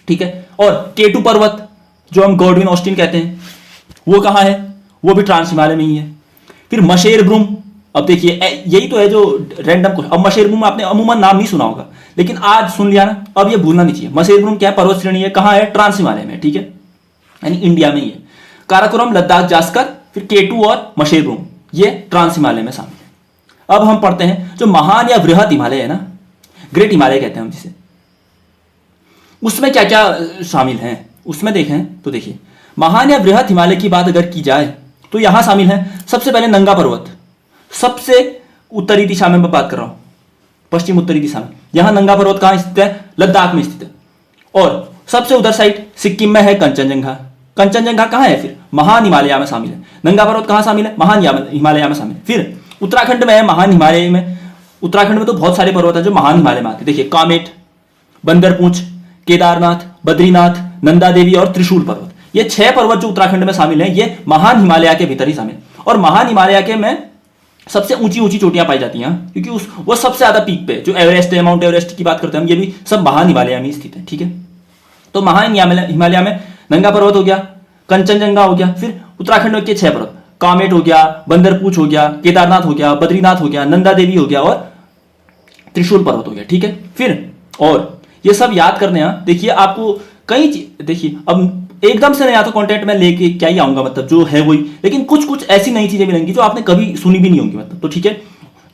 ठीक है। और केटू पर्वत जो हम गॉडविन ऑस्टिन कहते हैं, वो कहां है? वो भी ट्रांस हिमालय में ही है। फिर मशेरब्रूम, अब देखिए यही तो है जो रैंडम क्वेश्चन। अब मशेरब्रूम आपने अमूमन नाम नहीं सुना होगा, लेकिन आज सुन लिया ना, अब ये भूलना नहीं चाहिए। मशेरब्रूम क्या है? पर्वत श्रेणी है, कहां है? ट्रांस हिमालय में, ठीक है, यानी इंडिया में ही है। काराकोरम लद्दाख जास्कर, फिर केटू और मशेरब्रूम, ये ट्रांस हिमालय में शामिल है। अब हम पढ़ते हैं जो महान या बृहद हिमालय है ना, ग्रेट हिमालय कहते हैं हम जिसे, उसमें क्या क्या शामिल हैं उसमें देखें तो देखिए, महान या बृहद हिमालय की बात अगर की जाए तो यहां शामिल है सबसे पहले नंगा पर्वत, सबसे उत्तरी दिशा में मैं बात कर रहा हूं, पश्चिम उत्तरी दिशा में। यहां नंगा पर्वत कहां स्थित है? लद्दाख में स्थित है। और सबसे उधर साइड सिक्किम में है कंचनजंगा, कंचनजंगा कहां है? फिर महान हिमालय में शामिल है। नंगा पर्वत कहां शामिल है? महान हिमालय में शामिल है। फिर उत्तराखंड में है, महान हिमालय में। उत्तराखंड में तो बहुत सारे पर्वत है जो महान हिमालय में आते हैं। देखिए कामेट, बंदरपूंछ, केदारनाथ, बद्रीनाथ, नंदा देवी और त्रिशूल पर्वत, ये 6 पर्वत जो उत्तराखंड में शामिल हैं, ये महान हिमालय के भीतर ही शामिल। और महान हिमालय के में सबसे ऊंची ऊंची चोटियां पाई जाती हैं, क्योंकि वो सबसे ज्यादा पीक पे, जो एवरेस्ट है, माउंट एवरेस्ट की बात करते हैं हम, ये भी सब महान हिमालय में स्थित है, ठीक है। तो महान हिमालय में नंगा पर्वत हो गया, कंचनजंगा हो गया, फिर उत्तराखंड के 6 पर्वत, कामेट हो गया, बंदरपूंछ हो गया, केदारनाथ हो गया, बद्रीनाथ हो गया, नंदा देवी हो गया और त्रिशूल पर्वत हो गया, ठीक है। फिर और ये सब याद करने हैं। देखिए आपको कई देखिए, अब एकदम से नया तो कंटेंट में लेके क्या ही आऊंगा, मतलब जो है वही, लेकिन कुछ कुछ ऐसी नई चीजें मिलेंगी जो आपने कभी सुनी भी नहीं होंगी, मतलब तो ठीक है।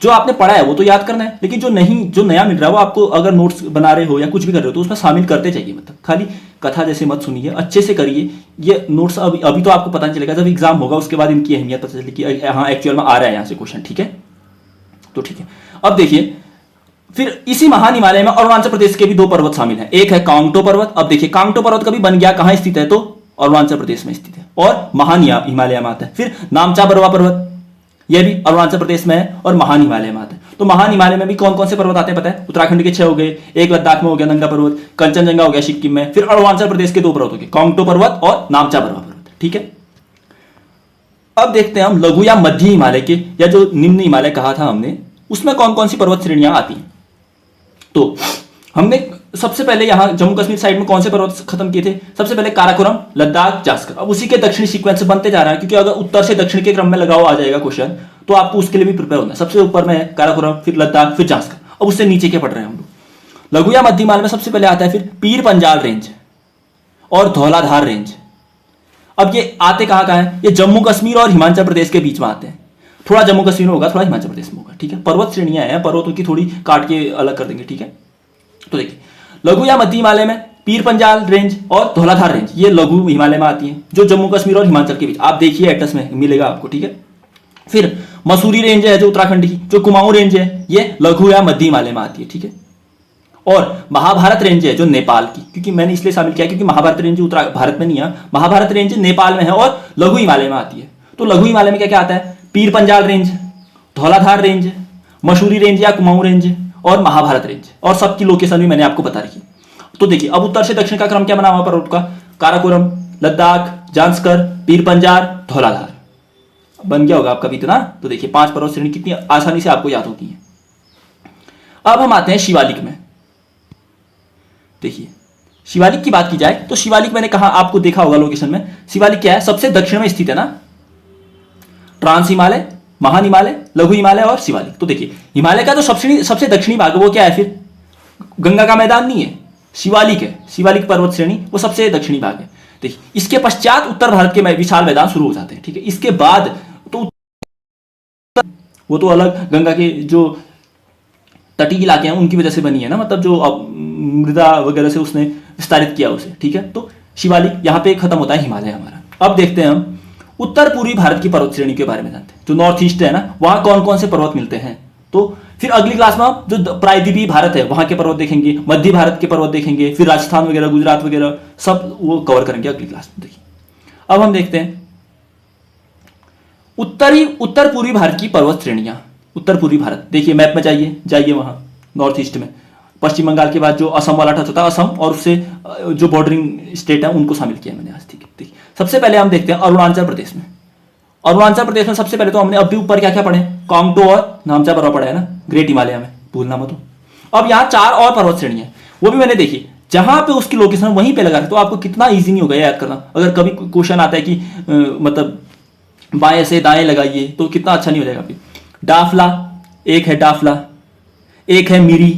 जो आपने पढ़ा है वो तो याद करना है, लेकिन जो नहीं, जो नया मिल रहा है वो आपको अगर नोट्स बना रहे हो या कुछ भी कर रहे हो तो उसमें शामिल करते चाहिए। मतलब खाली कथा जैसे मत सुनिए, अच्छे से करिए ये नोट्स। अभी तो आपको पता नहीं चलेगा, जब एग्जाम होगा उसके बाद इनकी अहमियत पता चलेगी कि हाँ एक्चुअल में आ रहा है यहाँ से क्वेश्चन, ठीक है। तो ठीक है, अब देखिए फिर इसी महान हिमालय में अरुणाचल प्रदेश के भी 2 पर्वत शामिल हैं। एक है कांगटो पर्वत। अब देखिए कांगटो पर्वत कभी बन गया कहां स्थित है? तो अरुणाचल प्रदेश में स्थित है और महान हिमालय में आता है। फिर नामचा बरवा पर्वत, यह भी अरुणाचल प्रदेश में है और महान हिमालय में आता है। तो महान हिमालय में भी कौन कौन से पर्वत आते हैं पता है? उत्तराखंड के 6 हो गए, एक लद्दाख में हो गया नंगा पर्वत, कंचनजंगा हो गया सिक्किम में, फिर अरुणाचल प्रदेश के 2 पर्वत हो गए, कांगटो पर्वत और नामचा बरवा पर्वत, ठीक है। अब देखते हैं हम लघु या मध्य हिमालय के, या जो निम्न हिमालय कहा था हमने, उसमें कौन कौन सी पर्वत श्रेणियां आती हैं। तो हमने सबसे पहले यहां जम्मू कश्मीर साइड में कौन से पर्वत खत्म किए थे? सबसे पहले काराकोरम, लद्दाख, जास्कर। अब उसी के दक्षिणी सीक्वेंस से बनते जा रहा है, क्योंकि अगर उत्तर से दक्षिण के क्रम में लगाओ आ जाएगा क्वेश्चन, तो आपको उसके लिए भी प्रिपेयर होना है। सबसे ऊपर में है काराकोरम, फिर लद्दाख, फिर जास्कर। अब उससे नीचे के पढ़ रहे हैं हम लोग। लघु या मध्य हिमालय में सबसे पहले आता है फिर पीर पंजाल रेंज और धौलाधार रेंज। अब ये आते कहां कहां है? ये जम्मू कश्मीर और हिमाचल प्रदेश के बीच में आते हैं। थोड़ा जम्मू कश्मीर में होगा, थोड़ा हिमाचल प्रदेश में होगा, ठीक है। पर्वत श्रेणियां हैं, पर्वतों की थोड़ी काट के अलग कर देंगे, ठीक है। तो देखिए लघु या मध्य हिमालय में पीर पंजाल रेंज और धौलाधार रेंज, ये लघु हिमालय में आती है, जो जम्मू कश्मीर और हिमाचल के बीच। आप देखिए एटस में मिलेगा आपको, ठीक है। फिर मसूरी रेंज है जो उत्तराखंड की, जो कुमाऊं रेंज है, ये लघु या मध्य हिमालय में आती है, ठीक है। और महाभारत रेंज है जो नेपाल की, क्योंकि मैंने इसलिए शामिल किया क्योंकि महाभारत रेंज उत्तर भारत में नहीं है, महाभारत रेंज नेपाल में है और लघु हिमालय में आती है। तो लघु हिमालय में क्या क्या आता है? Pir Panjal range, Dhauladhar range, Mussoorie range या कुमाऊं रेंज और महाभारत रेंज, और सबकी लोकेशन भी मैंने आपको बता रखी। तो देखिए अब उत्तर से दक्षिण का क्रम क्या बना हुआ पर्वत का? काराकोरम, लद्दाख, जास्कर, पीर पंजाल, धौलाधार। बन गया होगा आपका भी इतना। तो देखिए 5 पर्वत श्रेणी कितनी आसानी से आपको याद होती है। अब हम आते हैं शिवालिक में। देखिए शिवालिक की बात की जाए तो शिवालिक मैंने कहा आपको देखा होगा लोकेशन में। शिवालिक क्या है? सबसे दक्षिण में स्थित है ना, ट्रांस हिमालय, महान हिमालय, लघु हिमालय और शिवालिक। तो देखिए हिमालय का जो सबसे दक्षिणी भाग है वो क्या है? फिर गंगा का मैदान नहीं है, शिवालिक है। शिवालिक पर्वत श्रेणी वो सबसे दक्षिणी भाग है। देखिए इसके पश्चात उत्तर भारत के विशाल मैदान शुरू हो जाते हैं, ठीक है। इसके बाद तो वो तो अलग गंगा के जो तटीय इलाके हैं उनकी वजह से बनी है ना, मतलब जो मृदा वगैरह से उसने विस्तारित किया उसे, ठीक है। तो शिवालिक यहाँ पे खत्म होता है हिमालय हमारा। अब देखते हैं हम उत्तर पूर्वी भारत की पर्वत श्रेणी के बारे में जानते हैं। जो नॉर्थ ईस्ट है ना, वहां कौन कौन से पर्वत मिलते हैं। तो फिर अगली क्लास में हम जो प्रायद्वीपीय भारत है वहां के पर्वत देखेंगे, मध्य भारत के पर्वत देखेंगे, फिर राजस्थान वगैरह, गुजरात वगैरह सब वो कवर करेंगे अगली क्लास में। देखिए अब हम देखते हैं उत्तर पूर्वी भारत की पर्वत श्रेणियां। उत्तर पूर्वी भारत देखिए मैप में जाइए वहां नॉर्थ ईस्ट में, पश्चिम बंगाल के बाद जो असम वाला टच होता है, असम और उससे जो बॉर्डरिंग स्टेट है उनको शामिल किया मैंने आज, ठीक है। सबसे पहले हम देखते हैं अरुणाचल प्रदेश में। अरुणाचल प्रदेश में सबसे पहले तो हमने अभी ऊपर क्या क्या पढ़े, कांगटो और नामचा पर्वत पढ़ा है ना, ग्रेट हिमालय में, भूलना मत हो। अब यहाँ 4 और पर्वत श्रेणी है, वो भी मैंने देखी, जहां पे उसकी लोकेशन वहीं पे लगा है, तो आपको कितना इजी नहीं होगा याद करना। अगर कभी क्वेश्चन आता है कि मतलब बाएं से दाएं लगाइए, तो कितना अच्छा नहीं हो जाएगा। फिर डाफला, एक है डाफला, एक है मिरी,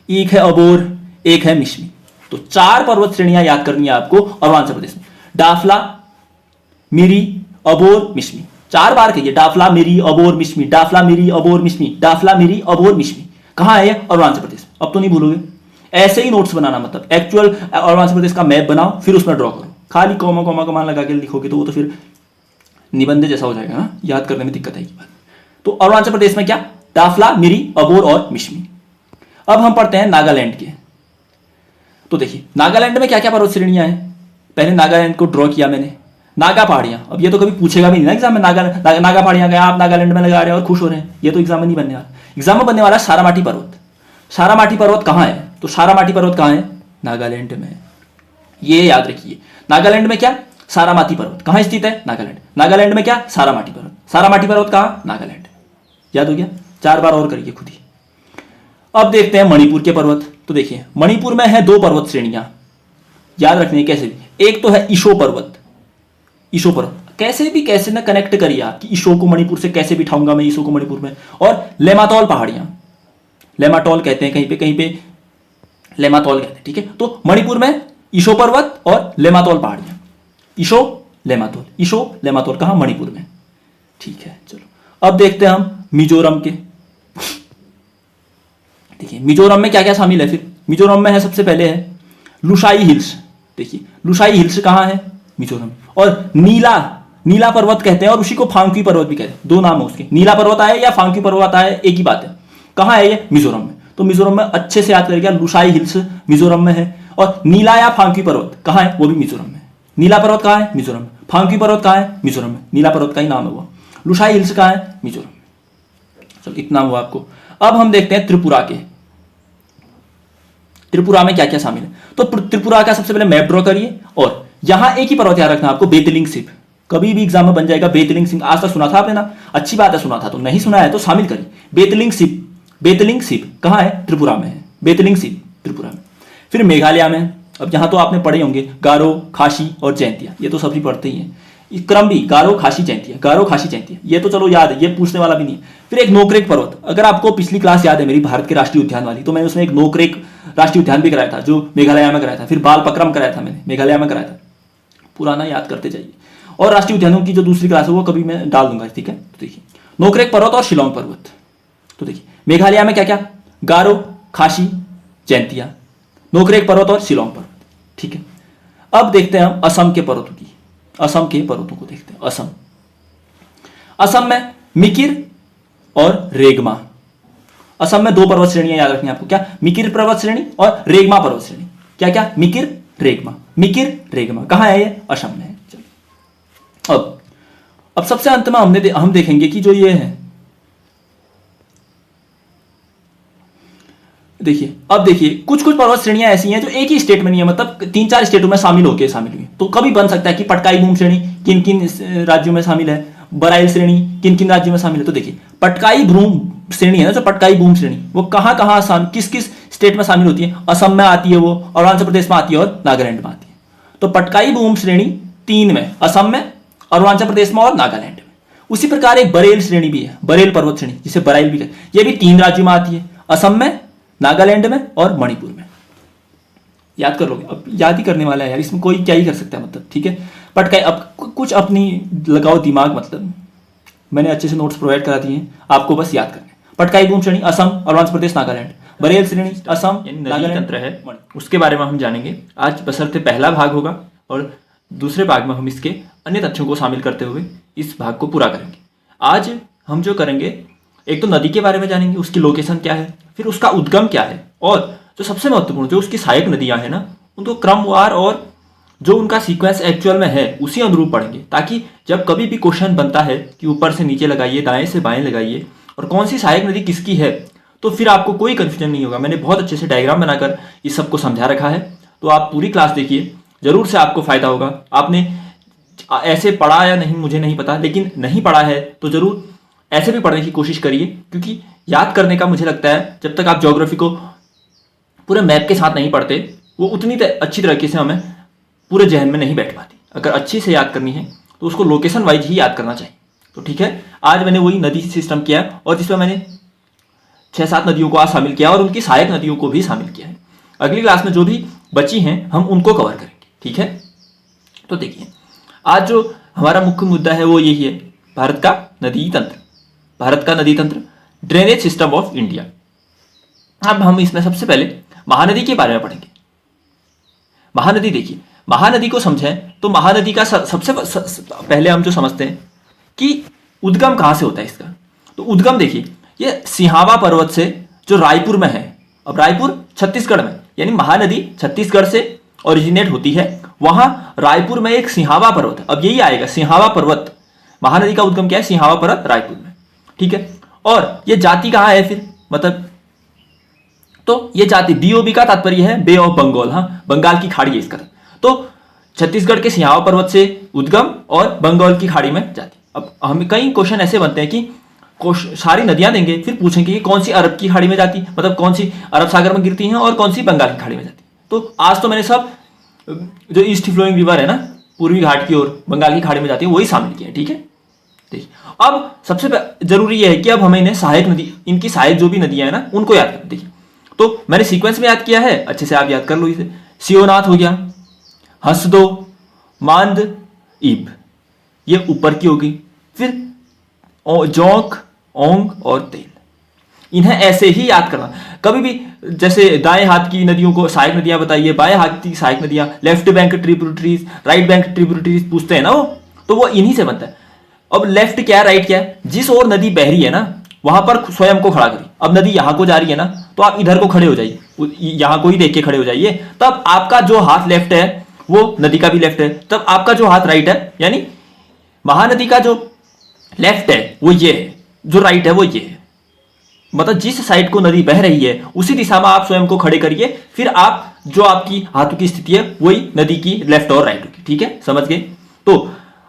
एक है अबोर, एक है मिश्मी। तो 4 पर्वत श्रेणियां याद करनी है आपको अरुणाचल प्रदेश में, डाफला, मिरी, अबोर, मिश्मी। 4 बार कहिए, डाफला, मिरी, अबोर, मिश्मी, डाफला, मिरी, अबोर, मिश्मी, डाफला, मिरी, अबोर, मिश्मी। कहां है ये? अरुणाचल प्रदेश। अब तो नहीं भूलोगे, ऐसे ही नोट्स बनाना, मतलब एक्चुअल अरुणाचल प्रदेश का मैप बनाओ, फिर उसमें ड्रॉ करो। खाली कॉमा कॉमा कमान लगा के लिखोगे तो वो तो फिर निबंध जैसा हो जाएगा, याद करने में दिक्कत आएगी। तो अरुणाचल प्रदेश में क्या? डाफला, मिरी, अबोर और मिश्मी। अब हम पढ़ते हैं नागालैंड के। तो देखिए नागालैंड में क्या क्या पर्वत श्रेणियां हैं। पहले नागालैंड को ड्रॉ किया मैंने, नागा पहाड़ियां। अब ये तो कभी पूछेगा भी नहीं ना एग्जाम में, नागा पहाड़ियां गया आप नागालैंड में लगा रहे हैं और खुश हो रहे हैं, ये तो एग्जाम में नहीं बनने वाला। एग्जाम में बनने वाला सारामाटी पर्वत। सारामाटी पर्वत कहां है? तो सारामाटी पर्वत कहां है? नागालैंड में। ये याद रखिए, नागालैंड में क्या? सारामाटी पर्वत। कहां स्थित है? नागालैंड। नागालैंड में क्या? सारामाटी पर्वत। सारामाटी पर्वत कहां? नागालैंड। याद हो गया? 4 बार और करिए खुद ही। अब देखते हैं मणिपुर के पर्वत। तो देखिए मणिपुर में है 2 पर्वत श्रेणियां, याद रखनी है कैसे भी। एक तो है ईशो पर्वत। ईशो पर्वत कैसे ना कनेक्ट करिए आप कि ईशो को मणिपुर से कैसे बिठाऊंगा मैं ईशो को मणिपुर में। और लेमातौल पहाड़ियां, लेमाटोल कहते हैं कहीं पे लेमातौल कहते हैं, ठीक है। तो मणिपुर में ईशो पर्वत और लेमातौल पहाड़ियां, ईशो लेमातौल, ईशो लेमातौल कहां? मणिपुर में, ठीक है। चलो अब देखते हैं हम मिजोरम के। देखिए मिजोरम में क्या क्या शामिल है। फिर मिजोरम में है, सबसे पहले है लुसाई हिल्स। देखिए लुसाई हिल्स कहां है? मिजोरम। और नीला पर्वत कहते हैं और उसी को फांकी पर्वत भी कहते हैं, 2 नाम है उसके। नीला पर्वत आए या फांकी पर्वत आए, एक ही बात है। कहां है ये? मिजोरम में। तो मिजोरम में अच्छे से याद करिएगा, लुसाई हिल्स मिजोरम में है। और नीला या फांकी पर्वत कहां है? वो भी मिजोरम में। नीला पर्वत कहां है? मिजोरम में। फांकी पर्वत कहां है? मिजोरम में। नीला पर्वत का ही नाम है वो। लुसाई हिल्स कहां है? मिजोरम में। चलो इतना हुआ आपको। अब हम देखते हैं त्रिपुरा के। त्रिपुरा में क्या क्या शामिल है। तो त्रिपुरा का सबसे पहले मैप ड्रॉ करिए, और यहां एक ही पर्वत याद रखना आपको, बेतलिंग सिप। कभी भी एग्जाम में बन जाएगा बेतलिंग सिप। आज तक सुना था आपने ना? अच्छी बात है, सुना था तो, नहीं सुना है तो शामिल करिए। बेतलिंग सिप, बेतलिंग सिप कहां है? त्रिपुरा में है। बेतलिंग सिप त्रिपुरा में। फिर मेघालय में, अब यहां तो आपने पढ़े होंगे गारो, खासी और जैंतिया, ये तो सभी पढ़ते ही हैं। क्रम भी गारो, खासी, जैंतिया, गारो, खासी, जैंतिया, ये तो चलो याद है, ये पूछने वाला भी नहीं है। फिर एक नोकरेक पर्वत। अगर आपको पिछली क्लास याद है मेरी भारत के राष्ट्रीय उद्यान वाली, तो मैंने उसमें एक नोकरेक राष्ट्रीय उद्यान भी कराया था, जो मेघालय में कराया था। फिर बालपक्रम कराया था मैंने, मेघालय में कराया था। पुराना याद करते जाइए। और राष्ट्रीय उद्यानों की जो दूसरी क्लास है वो कभी मैं डाल दूंगा, ठीक है। तो देखिए नोकरेक पर्वत और शिलोंग पर्वत। तो देखिए मेघालय में क्या क्या? गारो, खासी, जैंतिया, नोकरेक पर्वत और शिलोंग पर्वत, ठीक है। अब देखते हैं हम असम के पर्वतों की। असम के पर्वतों को देखते हैं। असम में मिकिर और रेगमा। असम में 2 पर्वत श्रेणियां याद रखनी है आपको, क्या? मिकिर पर्वत श्रेणी और रेगमा पर्वत श्रेणी। क्या क्या? मिकिर, रेगमा। मिकिर, रेगमा कहां है ये? असम में है। चलो अब सबसे अंत में हम देखेंगे कि जो ये है, देखिए अब देखिए कुछ पर्वत श्रेणियां ऐसी हैं जो एक ही स्टेट में नहीं है, मतलब 3-4 स्टेटों में शामिल हुई। तो कभी बन सकता है कि पटकाई बूम श्रेणी किन किन राज्यों में शामिल है, बराइल श्रेणी किन किन राज्यों में शामिल है। तो देखिए पटकाई बूम श्रेणी है ना, जो पटकाई बूम श्रेणी, वो कहां कहां किस किस स्टेट में शामिल होती है? असम में आती है वो, अरुणाचल प्रदेश में आती है और नागालैंड में आती है। तो पटकाई बूम श्रेणी 3 में, असम में, अरुणाचल प्रदेश में और नागालैंड में। उसी प्रकार एक बरेल श्रेणी भी है, बरेल पर्वत श्रेणी, जिसे बराइल भी कहते हैं। ये भी 3 राज्यों में आती है, असम में, नागालैंड में और मणिपुर में। याद कर लोगे, अब याद ही करने वाला है यार, इसमें कोई क्या ही कर सकता है, मतलब ठीक है। पटकाई, अब कुछ अपनी लगाओ दिमाग, मतलब मैंने अच्छे से नोट्स प्रोवाइड करा दिए हैं, आपको बस याद करना है। पटकाई बूम श्रेणी असम, अरुणाचल प्रदेश, नागालैंड। बरेल श्रेणी असम, नागालैंड तंत्र है, उसके बारे में हम जानेंगे आज, बशर्ते पहला भाग होगा, और दूसरे भाग में हम इसके अन्य तथ्यों को शामिल करते हुए इस भाग को पूरा करेंगे। आज हम जो करेंगे, एक तो नदी के बारे में जानेंगे, उसकी लोकेशन क्या है, फिर उसका उद्गम क्या है, और जो सबसे महत्वपूर्ण जो उसकी सहायक नदियां हैं ना, उनको क्रमवार और जो उनका सीक्वेंस एक्चुअल में है उसी अनुरूप पढ़ेंगे, ताकि जब कभी भी क्वेश्चन बनता है कि ऊपर से नीचे लगाइए, दाएं से बाएं लगाइए और कौन सी सहायक नदी किसकी है, तो फिर आपको कोई कंफ्यूजन नहीं होगा। मैंने बहुत अच्छे से डायग्राम बनाकर इस सबको समझा रखा है, तो आप पूरी क्लास देखिए, जरूर से आपको फायदा होगा। आपने ऐसे पढ़ा या नहीं मुझे नहीं पता, लेकिन नहीं पढ़ा है तो जरूर ऐसे भी पढ़ने की कोशिश करिए, क्योंकि याद करने का मुझे लगता है जब तक आप ज्योग्राफी को पूरे मैप के साथ नहीं पढ़ते वो उतनी अच्छी तरीके से हमें पूरे जहन में नहीं बैठ पाती। अगर अच्छी से याद करनी है तो उसको लोकेशन वाइज ही याद करना चाहिए। तो ठीक है, आज मैंने वही नदी सिस्टम किया है और जिसमें मैंने 6-7 नदियों को आज शामिल किया और उनकी सहायक नदियों को भी शामिल किया है। अगली क्लास में जो भी बची हैं हम उनको कवर करेंगे। ठीक है, तो देखिए आज जो हमारा मुख्य मुद्दा है वो यही है, भारत का नदी तंत्र। भारत का नदी तंत्र, ड्रेनेज सिस्टम ऑफ इंडिया। अब हम इसमें सबसे पहले महानदी के बारे में पढ़ेंगे। महानदी, देखिए महानदी को समझें तो महानदी का सबसे पहले हम जो समझते हैं कि उद्गम कहां से होता है इसका। तो उद्गम देखिए ये सिहावा पर्वत से जो रायपुर में है, अब रायपुर छत्तीसगढ़ में, यानी महानदी छत्तीसगढ़ से ओरिजिनेट होती है। वहां रायपुर में एक सिहावा पर्वत है, अब यही आएगा सिहावा पर्वत। महानदी का उद्गम क्या है? सिहावा पर्वत रायपुर में। ठीक है, और ये जाति कहां है फिर, मतलब तो ये जाति बीओबी का तात्पर्य है बे ऑफ बंगाल, हाँ बंगाल की खाड़ी है इसका। तो छत्तीसगढ़ के सिहावा पर्वत से उद्गम और बंगाल की खाड़ी में जाति। अब हमें कई क्वेश्चन ऐसे बनते हैं कि सारी नदियां देंगे फिर पूछेंगे कि कौन सी अरब की खाड़ी में जाती, मतलब कौन सी अरब सागर में गिरती हैं और कौन सी बंगाल की खाड़ी में जाती। तो आज तो मैंने सब जो ईस्ट फ्लोइंग रिवर है ना पूर्वी घाट की ओर बंगाल की खाड़ी में जाती है वही शामिल किया है। ठीक है, देखिए अब सबसे जरूरी यह है कि अब हमें इन्हें सहायक नदी, इनकी सहायक जो भी नदियां हैं ना उनको याद करें। देखिए तो मैंने सीक्वेंस में याद किया है, अच्छे से आप याद कर लो इसे। सियोनाथ हो गया, हसदो, मांद, ईब, ये ऊपर की होगी। फिर जोंक, ओंग और तेल, इन्हें ऐसे ही याद करना। कभी भी जैसे दाएं हाथ की नदियों को सहायक नदियां बताइए, बाएं हाथ की सहायक नदियां, left bank tributaries, right bank tributaries पूछते हैं ना वो, तो वो इन्हीं से बनता है। अब लेफ्ट क्या है, राइट क्या है, जिस ओर नदी बह रही है ना वहां पर स्वयं को खड़ा करिए। अब नदी यहां को जा रही है ना तो आप इधर को खड़े हो जाइए, यहां को ही देख के खड़े हो जाइए, तब आपका जो हाथ लेफ्ट है वो नदी का भी लेफ्ट है, तब आपका जो हाथ राइट है, यानी महानदी का जो लेफ्ट है वो ये है, जो राइट है वो ये है। मतलब जिस साइड को नदी बह रही है उसी दिशा में आप स्वयं को खड़े करिए, फिर आप जो आपकी हाथों की स्थिति है वही नदी की लेफ्ट और राइट होगी। ठीक है, समझ गए। तो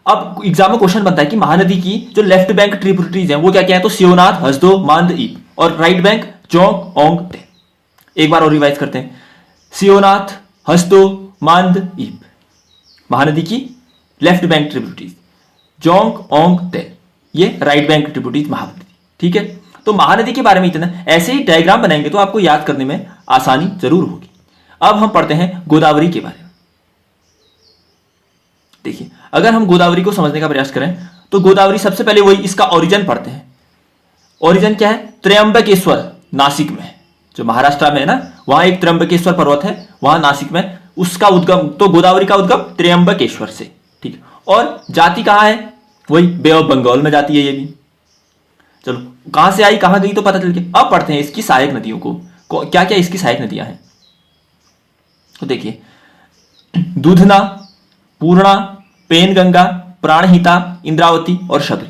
अब एग्जाम में क्वेश्चन बनता है कि महानदी की जो लेफ्ट बैंक ट्रिब्यूटरीज हैं वो क्या क्या है, तो सियोनाथ, हसदो, मांद, ईब, और राइट बैंक जोंक, ओंग, तेल। एक बार और रिवाइज करते हैं, सियोनाथ, हसदो, मांद, ईब, महानदी की लेफ्ट बैंक ट्रिब्यूटरीज, जोंक, ओंग, तेल, ये राइट बैंक ट्रिब्यूटरीज महानदी। ठीक है, तो महानदी के बारे में इतना, ऐसे ही डायग्राम बनाएंगे तो आपको याद करने में आसानी जरूर होगी। अब हम पढ़ते हैं गोदावरी के बारे में। देखिए अगर हम गोदावरी को समझने का प्रयास करें तो गोदावरी सबसे पहले वही इसका ओरिजिन पढ़ते हैं। ओरिजिन क्या है? त्र्यंबकेश्वर, नासिक में, जो महाराष्ट्र में है ना वहां एक त्र्यंबकेश्वर पर्वत है, वहां नासिक में उसका उद्गम, तो गोदावरी का उद्गम त्र्यंबकेश्वर से। ठीक, और जाति कहां है? वही बे ऑफ बंगाल में जाती है ये भी। चलो कहां से आई कहां गई तो पता चल गया। अब पढ़ते हैं इसकी सहायक नदियों को, क्या क्या इसकी सहायक नदियां हैं। तो देखिए दूधना, पूर्णा, पेनगंगा, प्राणहिता, इंद्रावती और शबरी।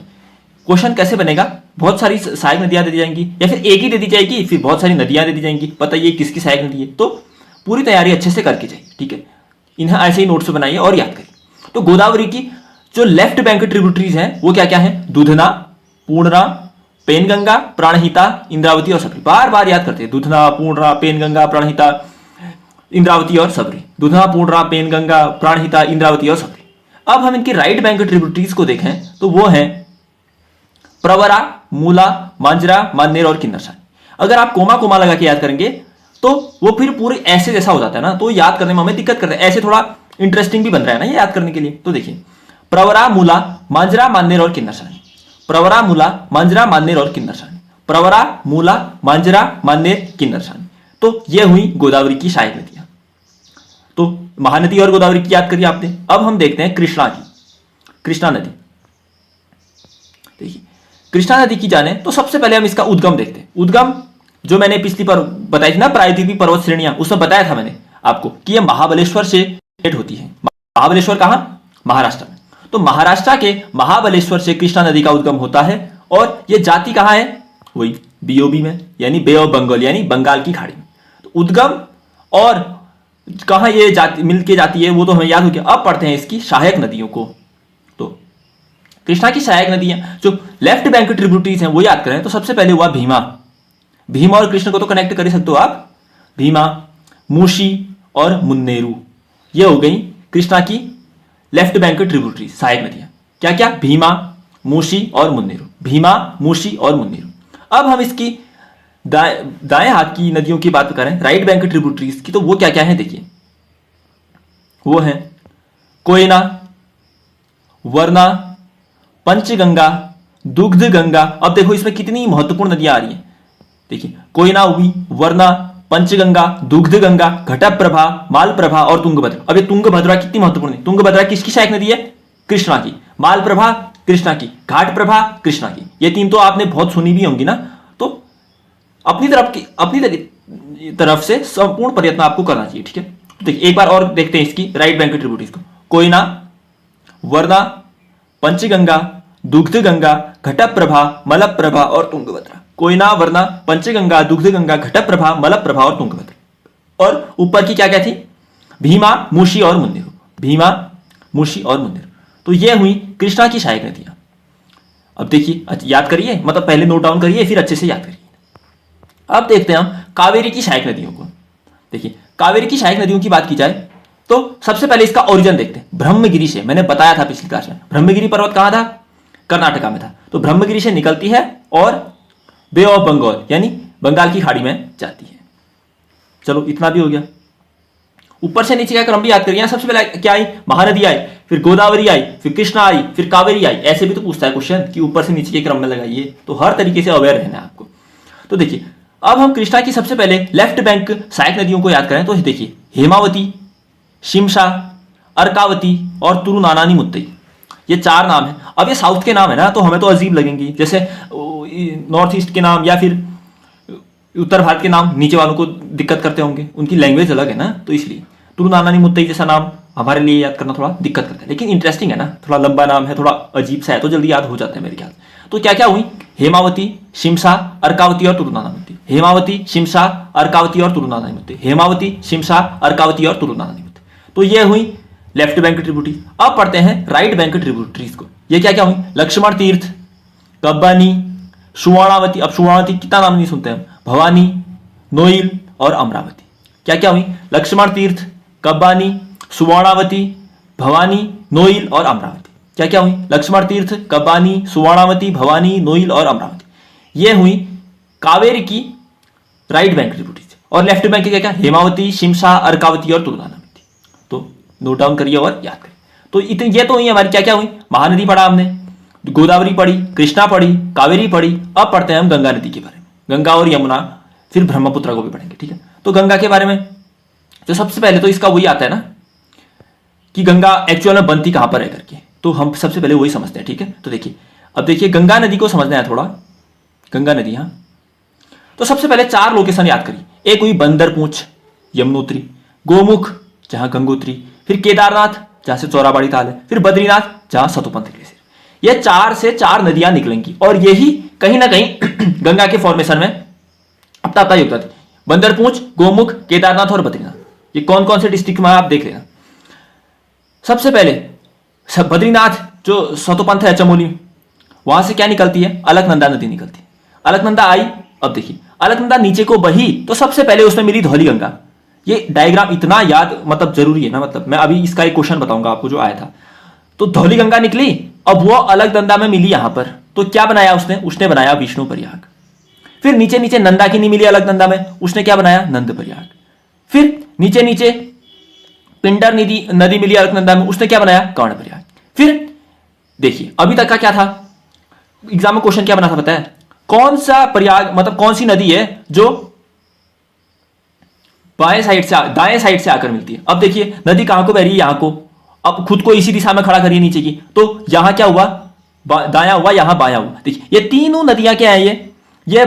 क्वेश्चन कैसे बनेगा? बहुत सारी सहायक नदियां दे दी जाएंगी या फिर एक ही दे दी जाएगी, फिर बहुत सारी नदियां दे दी जाएंगी, बताइए किसकी सहायक नदी है। तो पूरी तैयारी अच्छे से करके जाइए। ठीक है, इन्हें ऐसे ही नोट्स बनाइए और याद करिए। तो गोदावरी की जो लेफ्ट बैंक ट्रिब्यूटरीज हैं वो क्या क्या है? दूधना, पूर्णा, पेनगंगा, प्राणहिता, इंद्रावती और सबरी। बार बार याद करते हैं, दूधना, पूर्णा, पेनगंगा, प्राणहिता, इंद्रावती और सबरी। दूधना, पूर्णा, पेनगंगा, प्राणहिता, इंद्रावती और सबरी। अब हम इनकी राइट बैंक ट्रिब्यूटरीज को देखें तो वो है प्रवरा, मूला, मांजरा, मानेर और किन्नरसानी। अगर आप कोमा कोमा लगा के याद करेंगे तो वो फिर पूरे ऐसे जैसा हो जाता है ना, तो याद करने में हमें दिक्कत करता है। ऐसे थोड़ा इंटरेस्टिंग भी बन रहा है ना ये याद करने के लिए। तो देखिए प्रवरा, मूला, मांजरा, मानेर और किन्नरसानी, प्रवरा, मूला, मांजरा, मानेर और किन्नरसानी, प्रवरा, मूला, मांजरा, मानेर, किन्नरसानी। तो ये हुई गोदावरी की सहायक नदियां। तो महानदी और गोदावरी की याद करिए आपने। अब हम देखते हैं कृष्णा की, कृष्णा नदी। देखिए कृष्णा नदी की जाने तो सबसे पहले हम इसका उद्गम देखते हैं। उद्गम जो मैंने पिछली पर बताई थी ना, प्रायद्वीपीय पर्वत श्रेणियां, उसमें बताया था मैंने आपको कि यह महाबलेश्वर से सेट होती है। महाबलेश्वर कहां? महाराष्ट्र में। तो महाराष्ट्र के महाबलेश्वर से कृष्णा नदी का उद्गम होता है और यह जाति कहां है? वही बीओबी में, यानी बे ऑफ बंगाल, यानी बंगाल की खाड़ी में। तो उद्गम और कहां ये जाति मिल के जाती है वो तो हमें याद हो गया। अब पढ़ते हैं इसकी सहायक नदियों को। कृष्णा की सहायक नदियां जो लेफ्ट बैंक की ट्रिब्यूटरीज हैं वो याद करें तो सबसे पहले हुआ भीमा। भीमा और कृष्ण को तो कनेक्ट कर ही सकते हो आप। भीमा, मूशी और मुन्नेरू, ये हो गई कृष्णा की लेफ्ट बैंक की ट्रिब्यूटरीज, सहायक नदियां। क्या क्या? भीमा, मूशी और मुन्नेरू। भीमा, मूशी और मुन्नेरू। अब हम इसकी दाएं हाथ की नदियों की बात करें, राइट बैंक की ट्रिब्यूटरीज की, तो वो क्या क्या है देखिए। वो है कोयना, वरना, पंचगंगा, दुग्ध गंगा। अब देखो इसमें कितनी महत्वपूर्ण नदियां आ रही हैं। देखिए कोयना हुई, वरना, पंचगंगा, दुग्ध गंगा, घटप्रभा, मालप्रभा और तुंगभद्रा। अब ये तुंगभद्रा कितनी महत्वपूर्ण है? तुंगभद्रा किसकी सहायक नदी है? कृष्णा की। मालप्रभा कृष्णा की, घाट प्रभा कृष्णा की। ये तीन तो आपने बहुत सुनी भी होंगी ना। तो अपनी तरफ से संपूर्ण प्रयत्न आपको करना चाहिए, ठीक है। तो देखिए एक बार और देखते हैं इसकी राइट बैंक की ट्रिब्यूटरीज को। कोयना, वरना, पंचगंगा, दुग्ध गंगा, घटप्रभा, मलप्रभा और तुंगभद्रा। कोयना, वरना, पंचगंगा, दुग्ध गंगा, घटप्रभा, मलप्रभा और तुंगभद्रा। और ऊपर की क्या क्या थी? भीमा, मूशी और मुन्नेरू। भीमा, मूशी और मुन्नेरू। तो ये हुई कृष्णा की सहायक नदियां। अब देखिए याद करिए, मतलब पहले नोट डाउन करिए फिर अच्छे से याद करिए। अब देखते हैं हम कावेरी की सहायक नदियों को। देखिए कावेरी की सहायक नदियों की बात की जाए तो सबसे पहले इसका ओरिजिन देखते हैं। ब्रह्मगिरी से, मैंने बताया था पिछली क्लास में, ब्रह्मगिरी पर्वत कहां था? कर्नाटका में था। तो ब्रह्मगिरी से निकलती है और बे ऑफ बंगाल यानी बंगाल की खाड़ी में जाती है। चलो इतना भी हो गया। ऊपर से नीचे का क्रम भी याद करिए। सबसे पहले क्या आई? महानदी आई, फिर गोदावरी आई, फिर कृष्णा आई, फिर कावेरी आई। ऐसे भी तो पूछता है क्वेश्चन कि ऊपर से नीचे के क्रम में लगाइए। तो हर तरीके से अवेयर रहना है आपको। तो देखिए अब हम कृष्णा की सबसे पहले लेफ्ट बैंक सहायक नदियों को याद करें तो देखिए हेमावती, शिमशा, अर्कावती और तुरुनानानी मुत्तई। ये चार नाम है। अब ये साउथ के नाम है ना, तो हमें तो अजीब लगेंगी। जैसे नॉर्थ ईस्ट के नाम या फिर उत्तर भारत के नाम नीचे वालों को दिक्कत करते होंगे, उनकी लैंग्वेज अलग है ना, तो इसलिए तुरुनानानी मुत्तई जैसा नाम हमारे लिए याद करना थोड़ा दिक्कत करता है। लेकिन इंटरेस्टिंग है ना, थोड़ा लंबा नाम है, थोड़ा अजीब सा है, तो जल्दी याद हो जाता है मेरे ख्याल। तो क्या क्या हुई? हेमावती, शिमशा, अर्कावती और तुरुनानानी मुत्तई। हेमावती, शिमशा, अर्कावती और तुरुनानानी मुत्तई। हेमावती, शिमशा, अर्कावती और तुरुनानानी मुत्तई। तो ये हुई लेफ्ट बैंक की ट्रिब्यूटरी। अब पढ़ते हैं राइट बैंक की ट्रिब्यूटरीज को। ये क्या क्या हुई? लक्ष्मण तीर्थ, कब्बानी, सुवर्णावती। अब सुवर्णावती कितना नाम नहीं सुनते हम। भवानी, नोइल और अमरावती। क्या क्या हुई? लक्ष्मण तीर्थ, कब्बानी, सुवर्णावती, भवानी, नोइल और अमरावती। क्या क्या हुई? लक्ष्मण तीर्थ, कब्बानी, सुवर्णावती, भवानी, नोइल और अमरावती। ये हुई कावेरी की राइट बैंक ट्रिब्यूटरीज। और लेफ्ट बैंक की क्या क्या? हेमावती, शिमशा, अर्कावती और तुरुनानावती। तो नोट डाउन करिए और याद करिए। तो इतनी ये तो हुई हमारी क्या क्या हुई? महानदी पढ़ा हमने, गोदावरी पढ़ी, कृष्णा पढ़ी, कावेरी पढ़ी। अब पढ़ते हैं हम गंगा नदी के बारे में। गंगा और यमुना, फिर ब्रह्मपुत्र को भी पढ़ेंगे, ठीक है। तो गंगा के बारे में तो सबसे पहले तो इसका वही आता है ना कि गंगा एक्चुअल में बनती कहां पर है करके, तो हम सबसे पहले वही समझते हैं, ठीक है। तो देखिए अब देखिए गंगा नदी को समझना है थोड़ा। गंगा नदी, हाँ, तो सबसे पहले चार लोकेशन याद करिए। एक हुई बंदरपूंछ, यमुनोत्री, गोमुख जहां गंगोत्री, फिर केदारनाथ जहां से चौराबाड़ी ताल है, फिर बद्रीनाथ जहां सतोपंथ ग्लेशियर। ये चार से चार नदियां निकलेंगी और यही कहीं ना कहीं गंगा के फॉर्मेशन में अपना योगदान है। बंदरपूंछ, गोमुख, केदारनाथ और बद्रीनाथ, ये कौन कौन से डिस्ट्रिक्ट में आप देख लेना। सबसे पहले बद्रीनाथ जो सतोपंथ है चमोली, वहां से क्या निकलती है? अलकनंदा नदी निकलती है। अलकनंदा आई। अब देखिए अलकनंदा नीचे को बही तो सबसे पहले उसमें मिली धौली गंगा। ये डायग्राम इतना याद मतलब जरूरी है ना, मतलब मैं अभी इसका एक क्वेश्चन बताऊंगा आपको जो आया था। तो धौली गंगा निकली, अब वो अलकनंदा में मिली यहां पर, तो क्या बनाया उसने? उसने बनाया विष्णु प्रयाग। फिर नीचे नीचे नंदाकिनी मिली अलकनंदा में, उसने क्या बनाया? नंद प्रयाग। फिर नीचे नीचे पिंडर नदी मिली अलकनंदा में, उसने क्या बनाया? कर्ण प्रयाग। फिर देखिए अभी तक का क्या था, एग्जाम में क्वेश्चन क्या बना था पता है? कौन सा प्रयाग मतलब कौन सी नदी है जो बाएं साइड से दाएं साइड से आकर मिलती है? अब देखिए नदी कहां को बह रही है? यहां को। अब खुद को इसी दिशा में खड़ा करिए नीचे की, तो यहां क्या हुआ? दाया हुआ, यहां बाया हुआ। देखिए ये तीनों नदियां क्या है? ये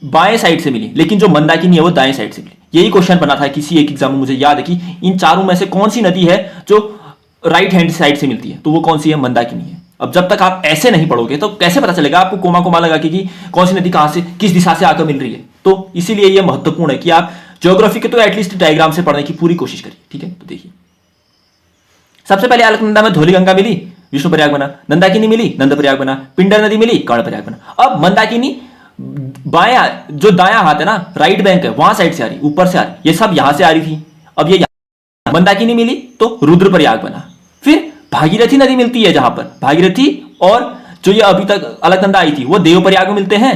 बाएं साइड से मिली, लेकिन जो मंदाकिनी है वो दाएं साइड से मिली। यही क्वेश्चन बना था किसी एक एग्जाम में, मुझे याद है कि इन चारों में से कौन सी नदी है जो राइट हैंड साइड से मिलती है, तो वो कौन सी है? मंदाकिनी है। अब जब तक आप ऐसे नहीं पढ़ोगे तो कैसे पता चलेगा आपको कोमा कोमा लगा के कि कौन सी नदी कहां से किस दिशा से आकर मिल रही है? तो इसीलिए यह महत्वपूर्ण है कि आप ज्योग्राफी के तो एटलीस्ट डायग्राम से पढ़ने की पूरी कोशिश करिए, ठीक है। तो देखिए सबसे पहले अलकनंदा में धौली गंगा मिली, विष्णु प्रयाग बना, मंदाकिनी मिली, नंद प्रयाग बना, पिंडर नदी मिली, कर्ण प्रयाग बना। अब मंदाकिनी बायां जो दायां हाथ है ना, राइट बैंक है, वहां साइड से आ रही, ऊपर से आ रही, ये सब यहां से आ रही थी, अब ये मंदाकिनी मिली तो रुद्र प्रयाग बना। फिर भागीरथी नदी मिलती है, जहां पर भागीरथी और जो ये अभी तक अलकनंदा आई थी वो देव प्रयाग में मिलते हैं,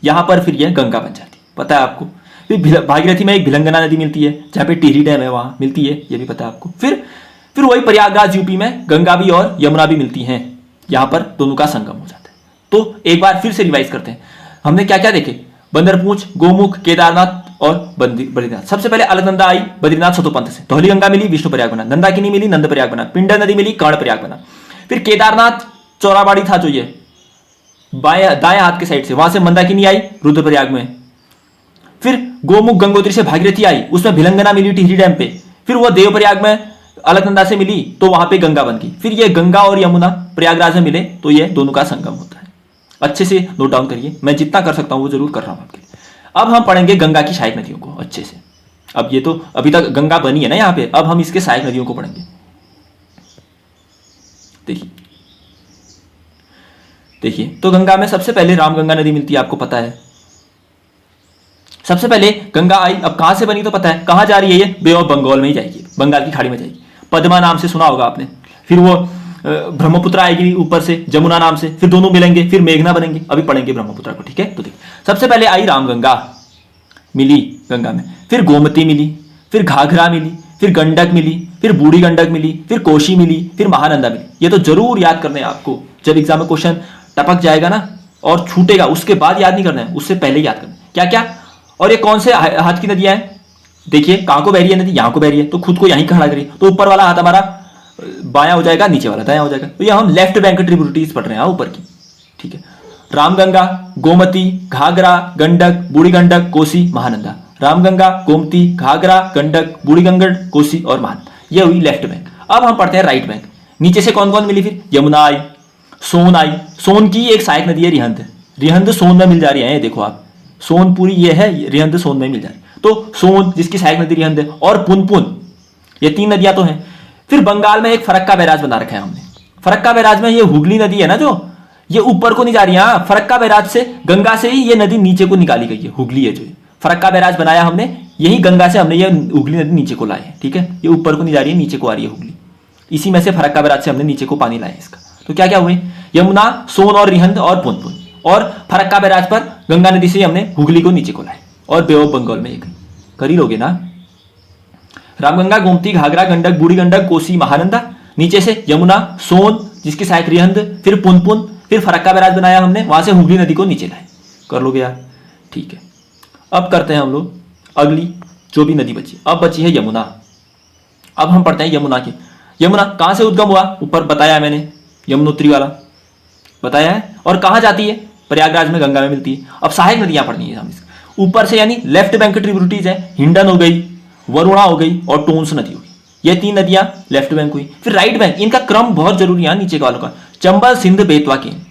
यहां पर फिर ये गंगा बन जाती, पता है आपको। फिर भागीरथी में एक भिलंगना नदी मिलती है, जहां पे टिहरी डैम है, वहां मिलती है, ये भी पता है आपको। फिर वही प्रयागराज यूपी में गंगा भी और यमुना भी मिलती हैं, यहां पर दोनों का संगम हो जाता है। तो एक बार फिर से रिवाइज करते हैं, हमने क्या क्या देखे, बंदरपूंछ, गोमुख, केदारनाथ और बद्रीनाथ। सबसे पहले अलकनंदा आई बद्रीनाथ सतोपंथ से, धौली गंगा मिली, विष्णु प्रयाग बना, नंदाकिनी मिली, नंद प्रयाग बना, पिंडर नदी मिली, कर्ण प्रयाग बना। फिर केदारनाथ चौराबाड़ी था जो ये दाएं हाथ के साइड से, वहां से मंदाकिनी आई रुद्रप्रयाग में। फिर गोमुख गंगोत्री से भागीरथी आई, उसमें भिलंगना मिली टिहरी डैम पे। फिर वो देवप्रयाग में अलकनंदा से मिली तो वहां पे गंगा बन गई। फिर ये गंगा और यमुना प्रयागराज में मिले तो ये दोनों का संगम होता है। अच्छे से नोट डाउन करिए, मैं जितना कर सकता हूं वो जरूर कर रहा हूं आपके लिए। अब हम पढ़ेंगे गंगा की सहायक नदियों को अच्छे से। अब ये तो अभी तक गंगा बनी है ना यहाँ पे, अब हम इसके सहायक नदियों को पढ़ेंगे। देखिए तो गंगा में सबसे पहले रामगंगा नदी मिलती है, आपको पता है। सबसे पहले गंगा आई, अब कहां से बनी तो पता है, कहां जा रही है ये, बे ऑफ बंगाल में ही जाएगी, बंगाल की खाड़ी में जाएगी। पद्मा नाम से सुना होगा आपने। फिर वो ब्रह्मपुत्र आएगी ऊपर से जमुना नाम से, फिर दोनों मिलेंगे, फिर मेघना बनेंगे। अभी पढ़ेंगे ब्रह्मपुत्र को, ठीक है। तो देखिए सबसे पहले आई रामगंगा मिली गंगा में, फिर गोमती मिली, फिर घाघरा मिली, फिर गंडक मिली, फिर बूढ़ी गंडक मिली, फिर कोशी मिली, फिर महानंदा मिली। ये तो जरूर याद करने हैं आपको, जब एग्जाम में क्वेश्चन टपक जाएगा ना और छूटेगा उसके बाद याद नहीं करना है, उससे पहले याद करना है क्या क्या। और ये कौन से हाथ की नदियां हैं, देखिए कहां को बह रही है नदी, यहां को बह रही है, तो खुद को यहीं खड़ा करिए, तो ऊपर वाला हाथ हमारा बायां हो जाएगा, नीचे वाला दायां हो जाएगा। तो ये हम लेफ्ट बैंक ट्रिब्यूटरीज पढ़ रहे हैं ऊपर की, ठीक है। रामगंगा, गोमती, घाघरा, गंडक, बूढ़ी गंडक, कोसी, महानंदा। रामगंगा, गोमती, घाघरा, गंडक, बूढ़ी गंडक, कोसी और महानंदा, ये हुई लेफ्ट बैंक। अब हम पढ़ते हैं राइट बैंक। नीचे से कौन कौन मिली, फिर यमुना आई, सोन आई, सोन की एक सहायक नदी है रिहंद, रिहंद सोन में मिल जा रही है, देखो आप सोन पूरी ये है, रिहंद सोन में मिल जा रही है। तो सोन जिसकी सहायक नदी रिहंद है, और पुनपुन, ये तीन नदियां तो हैं। फिर बंगाल में एक फरक्का बैराज बना रखा है हमने, फरक्का बैराज में ये हुगली नदी है ना, जो ये ऊपर को नहीं जा रही है, फरक्का बैराज से गंगा से ही ये नदी नीचे को निकाली गई है, हुगली है जो फरक्का बैराज बनाया हमने, यही गंगा से हमने ये हुगली नदी नीचे को लाए है, ठीक है। ये ऊपर को नहीं जा रही है, नीचे को आ रही है हुगली, इसी में से फरक्का बैराज से हमने नीचे को पानी लाया इसका। तो क्या क्या हुए, यमुना, सोन और रिहंद और पुनपुन, और फरक्का बैराज पर गंगा नदी से हमने हुगली को नीचे को लाए, और बे ऑफ बंगाल में ये गई, कर ही लोगे ना। रामगंगा, गोमती, घाघरा, गंडक, बूढ़ी गंडक, कोसी, महानंदा, नीचे से यमुना, सोन जिसकी सहायक रिहंद, फिर पुनपुन, फिर फरक्का बैराज बनाया हमने, वहां से हुगली नदी को नीचे लाए, कर लोगे यार, ठीक है। अब करते हैं हम लोग अगली जो भी नदी बची, अब बची है यमुना। अब हम पढ़ते हैं यमुना की। यमुना कहां से उद्गम हुआ, ऊपर बताया मैंने, यमुनोत्री वाला बताया है, और कहां जाती है, प्रयागराज में गंगा में मिलती है। अब सहायक नदियां पढ़नी है हम ऊपर से, यानी लेफ्ट बैंक ट्रिब्यूटरीज है, हिंडन हो गई, वरुणा हो गई और टोन्स नदी हो गई, ये तीन नदियां लेफ्ट बैंक हुई। फिर राइट बैंक, इनका क्रम बहुत जरूरी है नीचे वालों का, चंबल, सिंध, बेतवा, केन।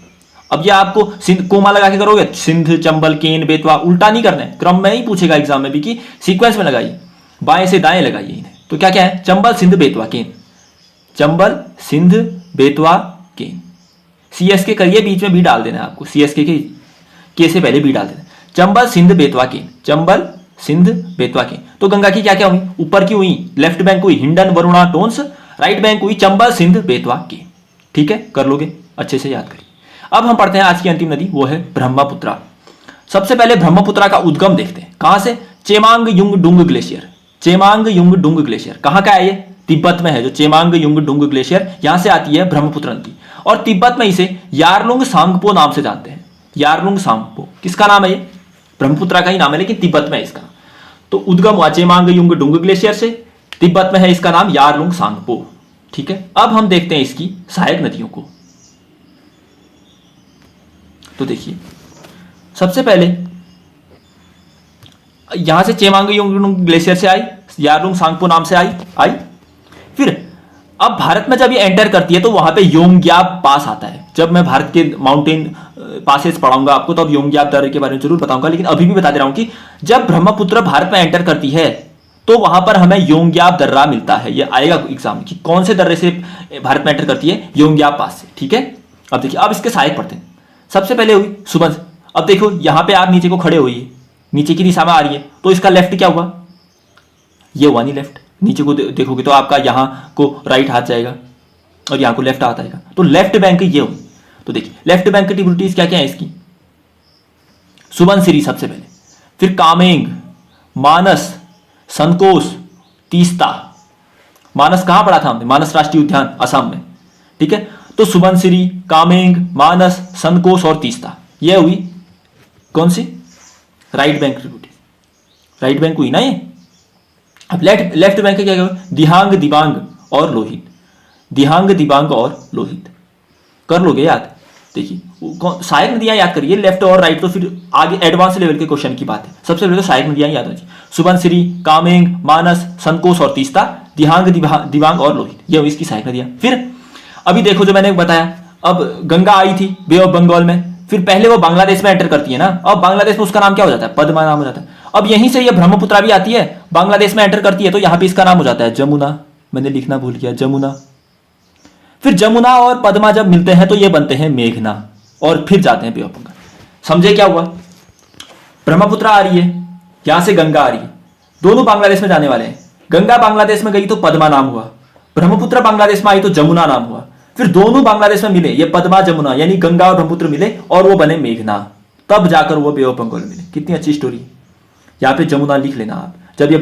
अब ये आपको सिंध कोमा लगा के करोगे, सिंध, चंबल, केन, बेतवा, उल्टा नहीं करना है, क्रम में ही पूछेगा एग्जाम में भी कि सीक्वेंस में लगाइए, बाएं से दाएं लगाइए इन्हें। तो क्या क्या है, चंबल, सिंध, बेतवा, केन, चंबल, सिंध, बेतवा, केन। सीएसके करिए, बीच में भी डाल देना है आपको, सीएसके के से पहले भी डाल देना, चंबल, सिंध, बेतवा, केन, चंबल, सिंध, बेतवा, केन। तो गंगा की क्या क्या हुई, ऊपर की हुई लेफ्ट बैंक हुई हिंडन, वरुणा, टोन्स, राइट बैंक हुई चंबल, सिंध, बेतवा, केन, ठीक है, कर लोगे, अच्छे से याद करिए। अब हम पढ़ते हैं आज की अंतिम नदी, वो है ब्रह्मपुत्रा। सबसे पहले ब्रह्मपुत्रा का उद्गम देखते हैं, कहां से, चेमांग युंग डुंग ग्लेशियर, चेमांग युंग डुंग ग्लेशियर कहां का है, ये तिब्बत में है, जो चेमांग युंग डुंग ग्लेशियर यहां से आती है ब्रह्मपुत्र नदी, और तिब्बत में इसे यारलुंग सांगपो नाम से जानते हैं। यारलुंग सांगपो किसका नाम है, ये ब्रह्मपुत्रा का ही नाम है, लेकिन तिब्बत में है इसका। तो उद्गम हुआ चेमांग युंग डुंग ग्लेशियर से, तिब्बत में है, इसका नाम यारलुंग सांगपो, ठीक है। अब हम देखते हैं इसकी सहायक नदियों को। तो देखिए सबसे पहले यहां से चेमांग युंग ग्लेशियर से आई, यारलुंग सांगपो नाम से आई। फिर अब भारत में जब ये एंटर करती है तो वहां पे योंग्याब पास आता है। जब मैं भारत के माउंटेन पासेस पढ़ाऊंगा आपको तो अब योंग्याब दर्रे के बारे में जरूर बताऊंगा, लेकिन अभी भी बता दे रहा हूं कि जब ब्रह्मपुत्र भारत में एंटर करती है तो वहां पर हमें योंग्याब दर्रा मिलता है। ये आएगा एग्जाम कि कौन से दर्रे से भारत में एंटर करती है, योंग्याब पास से, ठीक है। अब देखिए, अब इसके सहायक पढ़ते हैं। सबसे पहले हुई सुबंध। अब देखो यहां पे आप नीचे को खड़े हुई, नीचे की दिशा में आ रही है, तो इसका लेफ्ट क्या हुआ, ये हुआ नहीं लेफ्ट। नीचे को देखोगे तो आपका यहां को राइट हाथ जाएगा और यहां को लेफ्ट हाथ आएगा, तो लेफ्ट बैंक ये हुई। तो देखिए लेफ्ट बैंक की ट्रिब्यूटरीज क्या क्या है इसकी, सुबनसिरी सबसे पहले, फिर कामेंग, मानस, संकोश, तीस्ता। मानस कहां पढ़ा था हमने, मानस राष्ट्रीय उद्यान असम में, ठीक है। तो सुबनसिरी, कामेंग, मानस, संकोश और तीस्ता, ये हुई कौन सी, right bank tributary, right bank हुई ना ये। अब लेफ्ट बैंक क्या क्या, दिहांग, दिबांग और लोहित, दिहांग, दिबांग और लोहित, कर लोगे याद। देखिए सहायक नदियां याद करिए, लेफ्ट और राइट तो फिर आगे एडवांस लेवल के क्वेश्चन की बात है। सबसे पहले तो सहायक नदियां याद होनी चाहिए, सुबनसिरी, कामेंग, मानस, संकोश और तीस्ता, दिहांग, दिबांग और लोहित, ये हुई इसकी सहायक नदियां। फिर अभी देखो जो मैंने बताया, अब गंगा आई थी बे ऑफ बंगाल में, फिर पहले वो बांग्लादेश में एंटर करती है ना, अब बांग्लादेश में उसका नाम क्या हो जाता है, पद्मा नाम हो जाता है। अब यहीं से ये ब्रह्मपुत्रा भी आती है, बांग्लादेश में एंटर करती है, तो यहां पे इसका नाम हो जाता है जमुना, मैंने लिखना भूल गया, जमुना। फिर जमुना और पद्मा जब मिलते हैं तो ये बनते हैं मेघना, और फिर जाते हैं बे ऑफ बंगाल। समझे क्या हुआ, ब्रह्मपुत्रा आ रही है, यहां से गंगा आ रही है, दोनों बांग्लादेश में जाने वाले हैं। गंगा बांग्लादेश में गई तो पद्मा नाम हुआ, ब्रह्मपुत्र बांग्लादेश में आई तो जमुना नाम हुआ, फिर दोनों बांग्लादेश में मिले, ये पद्मा जमुना यानी गंगा और ब्रह्मपुत्र मिले और वो बने मेघना, तब जाकर वो बे ऑफ बंगाल मिले। कितनी अच्छी स्टोरी। यहां पे जमुना लिख लेना आप, जब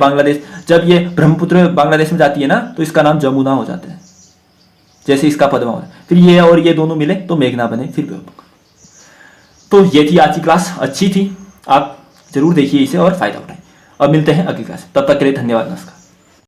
ये ब्रह्मपुत्र बांग्लादेश में जाती है ना तो इसका नाम जमुना हो जाता है, जैसे इसका पद्मा हो, फिर ये और ये दोनों मिले तो मेघना बने, फिर बे ऑफ बंगाल। तो ये थी आज की क्लास, अच्छी थी, आप जरूर देखिए इसे और फायदा उठाएं। अब मिलते हैं अगली क्लास, तब तक के लिए धन्यवाद, नमस्कार।